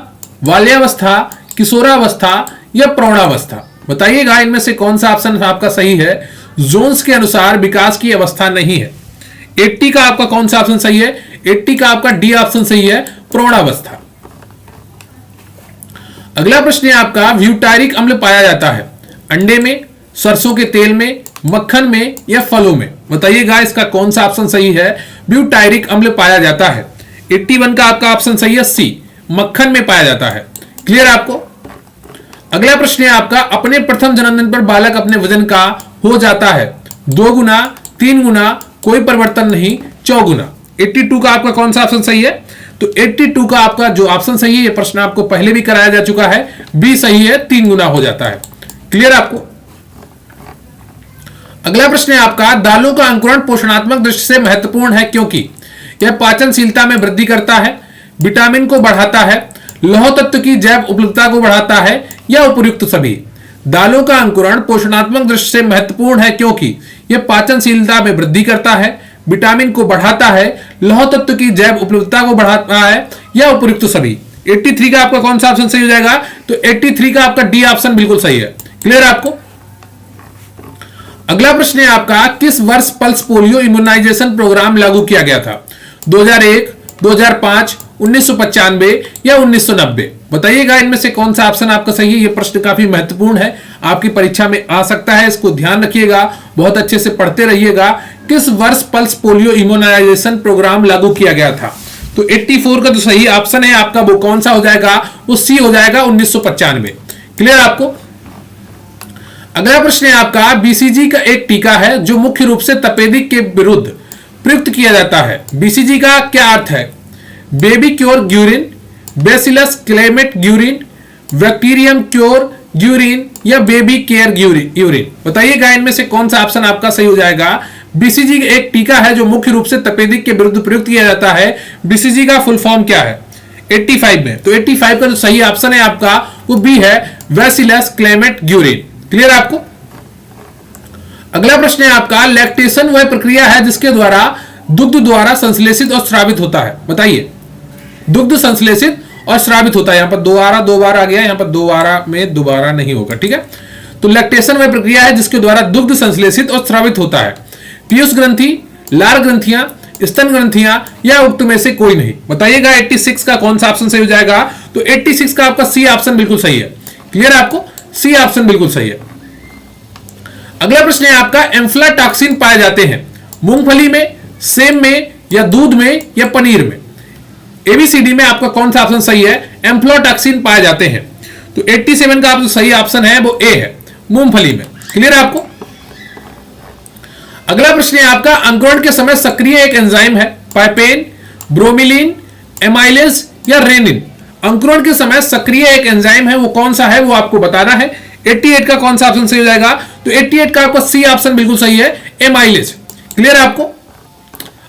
बाल्यावस्था, किशोरावस्था या प्रौढ़ावस्था? बताइएगा इनमें से कौन सा ऑप्शन आपका सही है। जोन्स के अनुसार विकास की अवस्था नहीं है। 80 का आपका कौन सा ऑप्शन सही है? 80 का आपका डी ऑप्शन सही है, प्रौढ़ावस्था। अगला प्रश्न है आपका, ब्यूटायरिक अम्ल पाया जाता है अंडे में, सरसों के तेल में, मक्खन में या फलों में? बताइएगा इसका कौन सा ऑप्शन सही है। ब्यूटायरिक अम्ल पाया जाता है। 81 का आपका ऑप्शन सही है, सी, मक्खन में पाया जाता है। क्लियर आपको? अगला प्रश्न है आपका, अपने प्रथम जन्मदिन पर बालक अपने वजन का हो जाता है 2 गुना, 3 गुना, कोई परिवर्तन नहीं, 4 गुना। 82 का आपका कौन सा ऑप्शन सही है? तो 82 का आपका जो ऑप्शन सही है, यह प्रश्न आपको पहले भी कराया जा चुका है, बी सही है, 3 गुना हो जाता है। क्लियर आपको? अगला प्रश्न है आपका, दालों का अंकुरण पोषणात्मक दृष्टि से महत्वपूर्ण है क्योंकि यह पाचनशीलता में वृद्धि करता है, विटामिन को बढ़ाता है, लौह तत्व की जैव उपलब्धता को बढ़ाता है या उपयुक्त सभी? दालों का अंकुरण पोषणात्मक दृष्टि से महत्वपूर्ण है क्योंकि यह पाचनशीलता में वृद्धि करता है, विटामिन को बढ़ाता है, लौह तत्व की जैव उपलब्धता को बढ़ाता है या उपयुक्त सभी? 83 का आपका कौन सा ऑप्शन सही हो जाएगा? तो 83 का आपका डी ऑप्शन बिल्कुल सही है। क्लियर आपको? अगला प्रश्न है आपका, किस वर्ष पल्स पोलियो इम्यूनाइजेशन प्रोग्राम लागू किया गया था? 2001, 2005, 1995 या 1990? बताइएगा इनमें से कौन सा ऑप्शन आपका सही है। यह प्रश्न काफी महत्वपूर्ण है, आपकी परीक्षा में आ सकता है, इसको ध्यान रखिएगा, बहुत अच्छे से पढ़ते रहिएगा। किस वर्ष पल्स पोलियो इम्यूनाइजेशन प्रोग्राम लागू किया गया था? तो 84 का जो सही ऑप्शन है आपका वो कौन सा हो जाएगा? वो सी हो जाएगा, 1995। क्लियर आपको? अगला प्रश्न है आपका, बीसीजी का एक टीका है जो मुख्य रूप से तपेदिक के विरुद्ध प्रयुक्त किया जाता है। बीसीजी का क्या अर्थ है? Baby cure Guérin, bacillus Clement Guérin, bacterium cure Guérin या बेबी केयर यूरिन? बताइएगा इनमें से कौन सा ऑप्शन आपका सही हो जाएगा। बीसीजी एक टीका है जो मुख्य रूप से तपेदिक के विरुद्ध प्रयुक्त किया जाता है। बीसीजी का फुल फॉर्म क्या है 85 में? तो 85 का जो सही ऑप्शन है आपका वो बी है, बैसिलस क्लेमेट ग्यूरिन। क्लियर आपको? अगला प्रश्न है आपका, लैक्टेशन वह प्रक्रिया है जिसके द्वारा दुग्ध द्वारा संश्लेषित और स्रावित होता है। बताइए, दुग्ध संश्लेषित और स्रावित होता है। यहां पर दोबारा आ गया, यहां पर दोबारा में दोबारा नहीं होगा, ठीक है। तो लैक्टेशन वह प्रक्रिया है जिसके द्वारा दुग्ध संश्लेषित और स्रावित होता है। पीयूष ग्रंथि, लार ग्रंथियां, स्तन ग्रंथियां या उक्त में से कोई नहीं? बताइएगा 86 का कौन सा ऑप्शन सही हो जाएगा। तो 86 का आपका सी ऑप्शन बिल्कुल सही है। क्लियर आपको? सी ऑप्शन बिल्कुल सही है। अगला प्रश्न है आपका, एम्फ्लाटॉक्सिन पाए जाते हैं मूंगफली में, सेब में या दूध में या पनीर में? एबीसीडी में आपका कौन सा ऑप्शन सही है? एम्फ्लाटॉक्सिन पाए जाते हैं। तो 87 का आपका सही ऑप्शन है वो ए है, मूंगफली में। क्लियर आपको? अगला प्रश्न है आपका, अंकुरण के समय सक्रिय एक एंजाइम है, पाइपेन, ब्रोमिलिन, एमाइलेज या रेनिन? अंकुरण के समय सक्रिय एक एंजाइम है, वो कौन सा है वो आपको बताना है। 88 का कौन सा ऑप्शन सही हो जाएगा? तो 88 का आपका सी ऑप्शन बिल्कुल सही है, एमाइलेज। क्लियर आपको?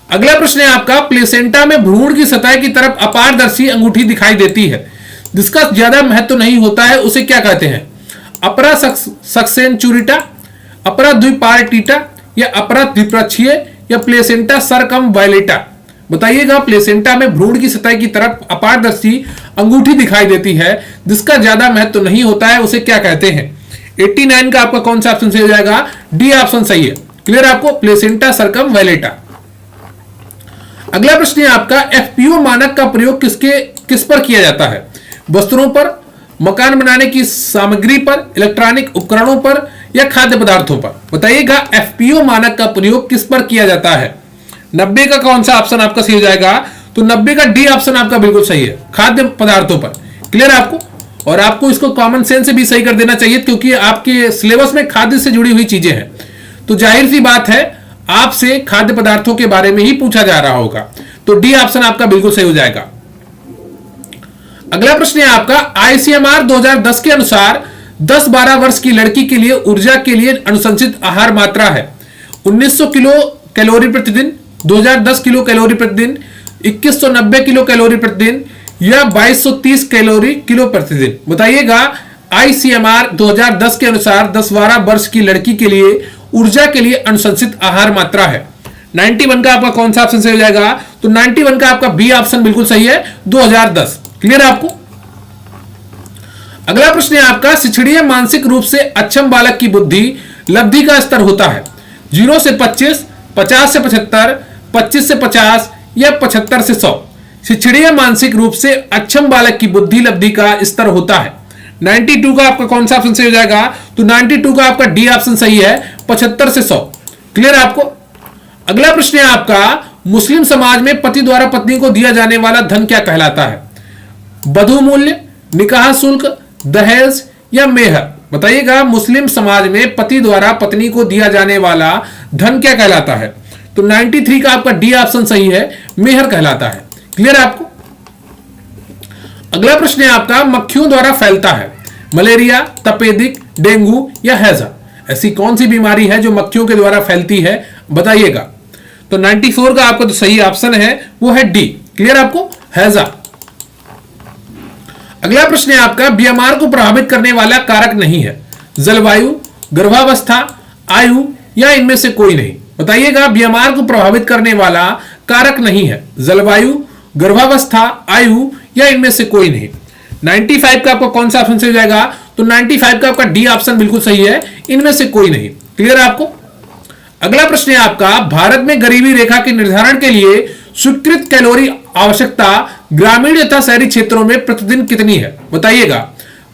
अगला प्रश्न है आपका, प्लेसेंटा में भ्रूण की सतह की तरफ अपारदर्शी अंगूठी दिखाई देती है जिसका ज्यादा महत्व नहीं होता है, उसे क्या कहते हैं? अपरा सक्सेंचुरिटा, अपरा द्विपार्टिटा या अपरा द्विपक्षीय या प्लेसेंटा सरकमवाइलेटा? बताइएगा, प्लेसेंटा में भ्रूण की सतह की तरफ अपारदर्शी अंगूठी दिखाई देती है जिसका ज्यादा महत्व नहीं होता है, उसे क्या कहते हैं? 89 का आपका कौन सा ऑप्शन सही हो जाएगा? डी ऑप्शन सही है। क्लियर आपको? प्लेसेंटा सरकमवाइलेटा। अगला प्रश्न है आपका, एफपीओ मानक का प्रयोग किस पर किया जाता है? वस्त्रों पर, मकान बनाने की सामग्री पर, इलेक्ट्रॉनिक उपकरणों पर या खाद्य पदार्थों पर? बताइएगा, एफपीओ मानक का प्रयोग किस पर किया जाता है? 90 का कौन सा ऑप्शन आपका सही हो जाएगा? तो 90 का डी ऑप्शन आपका बिल्कुल सही है, खाद्य पदार्थों पर। क्लियर आपको? और आपको इसको कॉमन सेंस से भी सही कर देना चाहिए, क्योंकि आपके सिलेबस में खाद्य से जुड़ी हुई चीजें हैं, तो जाहिर सी बात है आपसे खाद्य पदार्थों के बारे में ही पूछा जा रहा होगा। तो डी ऑप्शन आपका बिल्कुल सही हो जाएगा। अगला प्रश्न है आपका, आईसीएमआर 2010 के अनुसार 10-12 वर्ष की लड़की के लिए ऊर्जा के लिए अनुशंसित आहार मात्रा है 1900 किलो कैलोरी प्रतिदिन, 2010 किलो कैलोरी प्रतिदिन, 2190 किलो कैलोरी प्रतिदिन या 2230 कैलोरी किलो प्रतिदिन। बताइएगा आईसीएमआर 2010 के अनुसार 10-12 वर्ष की लड़की के लिए ऊर्जा के लिए अनुशंसित आहार मात्रा है। 91 का आपका कौन सा ऑप्शन सही हो जाएगा? तो 91 का आपका बी ऑप्शन बिल्कुल सही है, 2010। क्लियर है आपको? अगला प्रश्न है आपका, शिक्षणीय मानसिक रूप से अक्षम बालक की बुद्धि लब्धि का स्तर होता है 0 से 25, 50 से 75, 25 से 50 या 75 से 100। शिक्षणीय मानसिक रूप से अक्षम बालक की बुद्धि लब्धि का स्तर होता है। 92 का आपका कौन सा ऑप्शन सही हो जाएगा? तो 92 का आपका डी ऑप्शन सही है, 75 से 100। क्लियर है आपको? अगला प्रश्न है आपका, मुस्लिम समाज में पति द्वारा पत्नी को दिया जाने वाला धन क्या कहलाता है? वधू मूल्य, निकाह शुल्क, दहेज या मेहर। बताइएगा मुस्लिम समाज में पति द्वारा पत्नी को दिया जाने वाला धन क्या कहलाता है? तो 93 का आपका डी ऑप्शन सही है, मेहर कहलाता है। क्लियर है आपको? अगला प्रश्न है आपका, मक्खियों द्वारा फैलता है मलेरिया, तपेदिक, डेंगू या हैजा। ऐसी कौन सी बीमारी है जो मक्खियों के द्वारा फैलती है? बताइएगा। तो 94 का आपका जो सही ऑप्शन है वो है डी। क्लियर आपको? हैजा। अगला प्रश्न है आपका, बीएमआर को प्रभावित करने वाला कारक नहीं है जलवायु, गर्भावस्था, आयु या इनमें से कोई नहीं। बताइएगा बीएमआर को प्रभावित करने वाला कारक नहीं है जलवायु, गर्भावस्था, आयु या इनमें से कोई नहीं। 95 का आपका कौन सा ऑप्शन सही हो जाएगा? तो 95 का आपका डी ऑप्शन बिल्कुल सही है, इनमें से कोई नहीं। क्लियर है आपको? अगला प्रश्न है आपका, भारत में गरीबी रेखा के निर्धारण के लिए स्वीकृत कैलोरी आवश्यकता ग्रामीण तथा शहरी क्षेत्रों में प्रतिदिन कितनी है? बताइएगा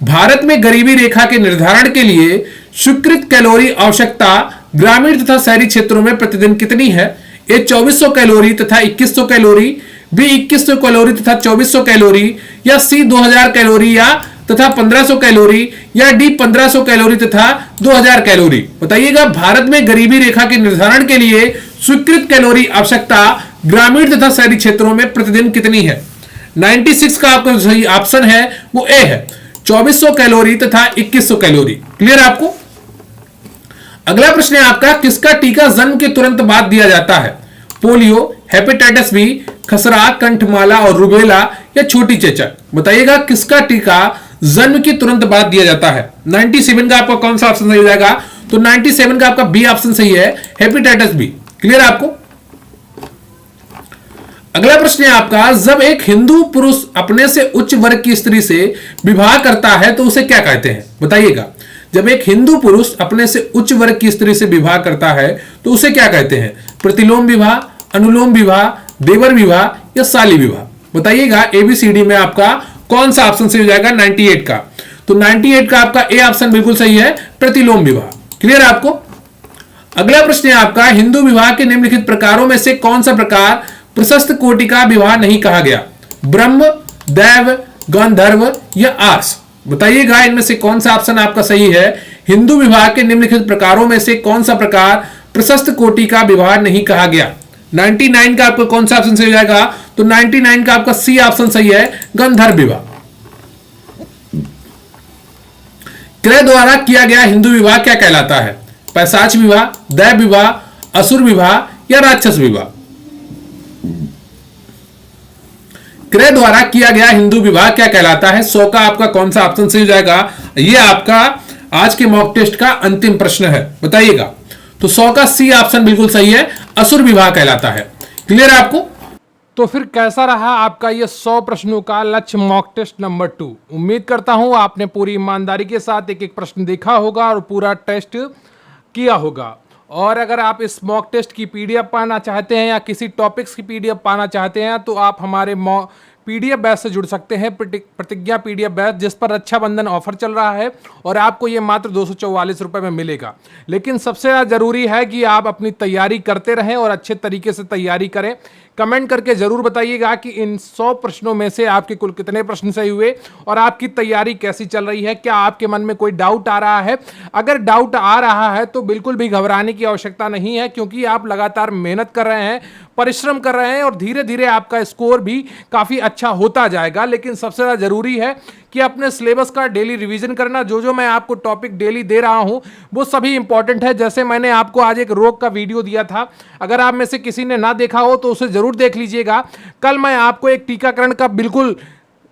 भारत में गरीबी रेखा के निर्धारण के लिए स्वीकृत कैलोरी आवश्यकता ग्रामीण तथा शहरी क्षेत्रों में प्रतिदिन कितनी है? ए 2400 कैलोरी तथा 2100 कैलोरी, बी 2100 कैलोरी तथा 2400 कैलोरी या सी 2000 कैलोरी या तथा 1500 कैलोरी या डी 1500 कैलोरी तथा 2000 कैलोरी। बताइएगा भारत में गरीबी रेखा के निर्धारण के लिए स्वीकृत कैलोरी आवश्यकता ग्रामीण तथा शहरी क्षेत्रों में प्रतिदिन कितनी है? 96 का आपका सही ऑप्शन है वो ए है, 2400 कैलोरी तथा 2100 कैलोरी। क्लियर आपको? अगला प्रश्न है आपका, किसका टीका जन्म के तुरंत बाद दिया जाता है? पोलियो, हेपेटाइटिस बी, खसरा, कंठमाला और रुबेला या छोटी चेचक। बताइएगा किसका टीका जन्म के तुरंत बाद दिया जाता है? 97 का आपका कौन सा ऑप्शन सही हो जाएगा? तो 97 का आपका बी ऑप्शन सही है, हेपेटाइटिस बी। क्लियर आपको? अगला प्रश्न है आपका, जब एक हिंदू पुरुष अपने से उच्च वर्ग की स्त्री से विवाह करता है तो उसे क्या कहते हैं? बताइएगा जब एक हिंदू पुरुष अपने से उच्च वर्ग की स्त्री से विवाह करता है तो उसे क्या कहते हैं? प्रतिलोम विवाह, अनुलोम विवाह, देवर विवाह या शाली विवाह। बताइएगा एबीसीडी में आपका कौन सा ऑप्शन सही हो जाएगा? 98 का। तो 98 का आपका ए ऑप्शन बिल्कुल सही है, प्रतिलोम विवाह। क्लियर है आपको? अगला प्रश्न है आपका, हिंदू विवाह के निम्नलिखित प्रकारों में से कौन सा प्रकार प्रशस्त कोटि का विवाह नहीं कहा गया? ब्रह्म, दैव, गांधर्व या आर्ष। बताइएगा इनमें से कौन सा ऑप्शन आपका सही है? हिंदू विवाह के निम्नलिखित प्रकारों में से कौन सा प्रकार प्रशस्त कोटि का विवाह नहीं कहा गया? 99 का आपका कौन सा ऑप्शन सही हो जाएगा? तो 99 का आपका सी ऑप्शन सही है, गंधर्व विवाह। क्रय द्वारा किया गया हिंदू विवाह क्या कहलाता है? पैशाच विवाह, दैव विवाह, असुर विवाह या राक्षस विवाह। क्रय द्वारा किया गया हिंदू विवाह क्या कहलाता है? 100 का आपका कौन सा ऑप्शन सही हो जाएगा? यह आपका आज के मॉक टेस्ट का अंतिम प्रश्न है, बताइएगा। तो 100 का सी ऑप्शन बिल्कुल सही है, असुर विवाह कहलाता है। क्लियर है आपको? तो फिर कैसा रहा आपका ये 100 प्रश्नों का लक्ष्य मॉक टेस्ट नंबर 2? उम्मीद करता हूं आपने पूरी ईमानदारी के साथ एक एक प्रश्न देखा होगा और पूरा टेस्ट किया होगा। और अगर आप इस मॉक टेस्ट की पीडीएफ पाना चाहते हैं या किसी टॉपिक्स की पीडीएफ पाना चाहते हैं तो आप हमारे पीडीएफ बैच से जुड़ सकते हैं, प्रतिज्ञा पीडीएफ बैच, जिस पर रक्षाबंधन ऑफर चल रहा है और आपको ये मात्र 244 रुपये में मिलेगा। लेकिन सबसे ज़्यादा ज़रूरी है कि आप अपनी तैयारी करते रहें और अच्छे तरीके से तैयारी करें, कमेंट करके जरूर बताइएगा कि इन 100 प्रश्नों में से आपके कुल कितने प्रश्न सही हुए और आपकी तैयारी कैसी चल रही है। क्या आपके मन में कोई डाउट आ रहा है? अगर डाउट आ रहा है तो बिल्कुल भी घबराने की आवश्यकता नहीं है, क्योंकि आप लगातार मेहनत कर रहे हैं, परिश्रम कर रहे हैं और धीरे धीरे आपका स्कोर भी काफी अच्छा होता जाएगा। लेकिन सबसे ज्यादा जरूरी है कि अपने सिलेबस का डेली रिवीजन करना। जो मैं आपको टॉपिक डेली दे रहा हूं वो सभी इंपॉर्टेंट है। जैसे मैंने आपको आज एक रोग का वीडियो दिया था, अगर आप में से किसी ने ना देखा हो तो उसे जरूर देख लीजिएगा। कल मैं आपको एक टीकाकरण का बिल्कुल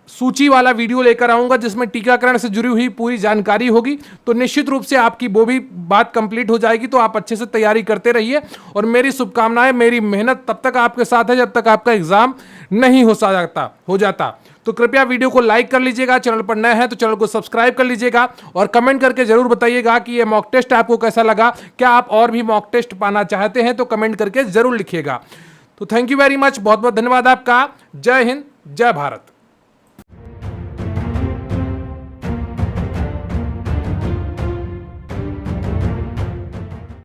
सूची वाला वीडियो लेकर आऊंगा जिसमें टीकाकरण से जुड़ी हुई पूरी जानकारी होगी, तो निश्चित रूप से आपकी वो भी बात कंप्लीट हो जाएगी। तो आप अच्छे से तैयारी करते रहिए और मेरी शुभकामनाएं, मेरी मेहनत तब तक आपके साथ है जब तक आपका एग्जाम नहीं हो जाता। तो कृपया वीडियो को लाइक कर लीजिएगा, चैनल पर नए हैं तो चैनल को सब्सक्राइब कर लीजिएगा और कमेंट करके जरूर बताइएगा कि ये मॉक टेस्ट आपको कैसा लगा। क्या आप और भी मॉक टेस्ट पाना चाहते हैं तो कमेंट करके जरूर लिखिएगा। तो थैंक यू वेरी मच, बहुत बहुत धन्यवाद आपका। जय हिंद, जय भारत।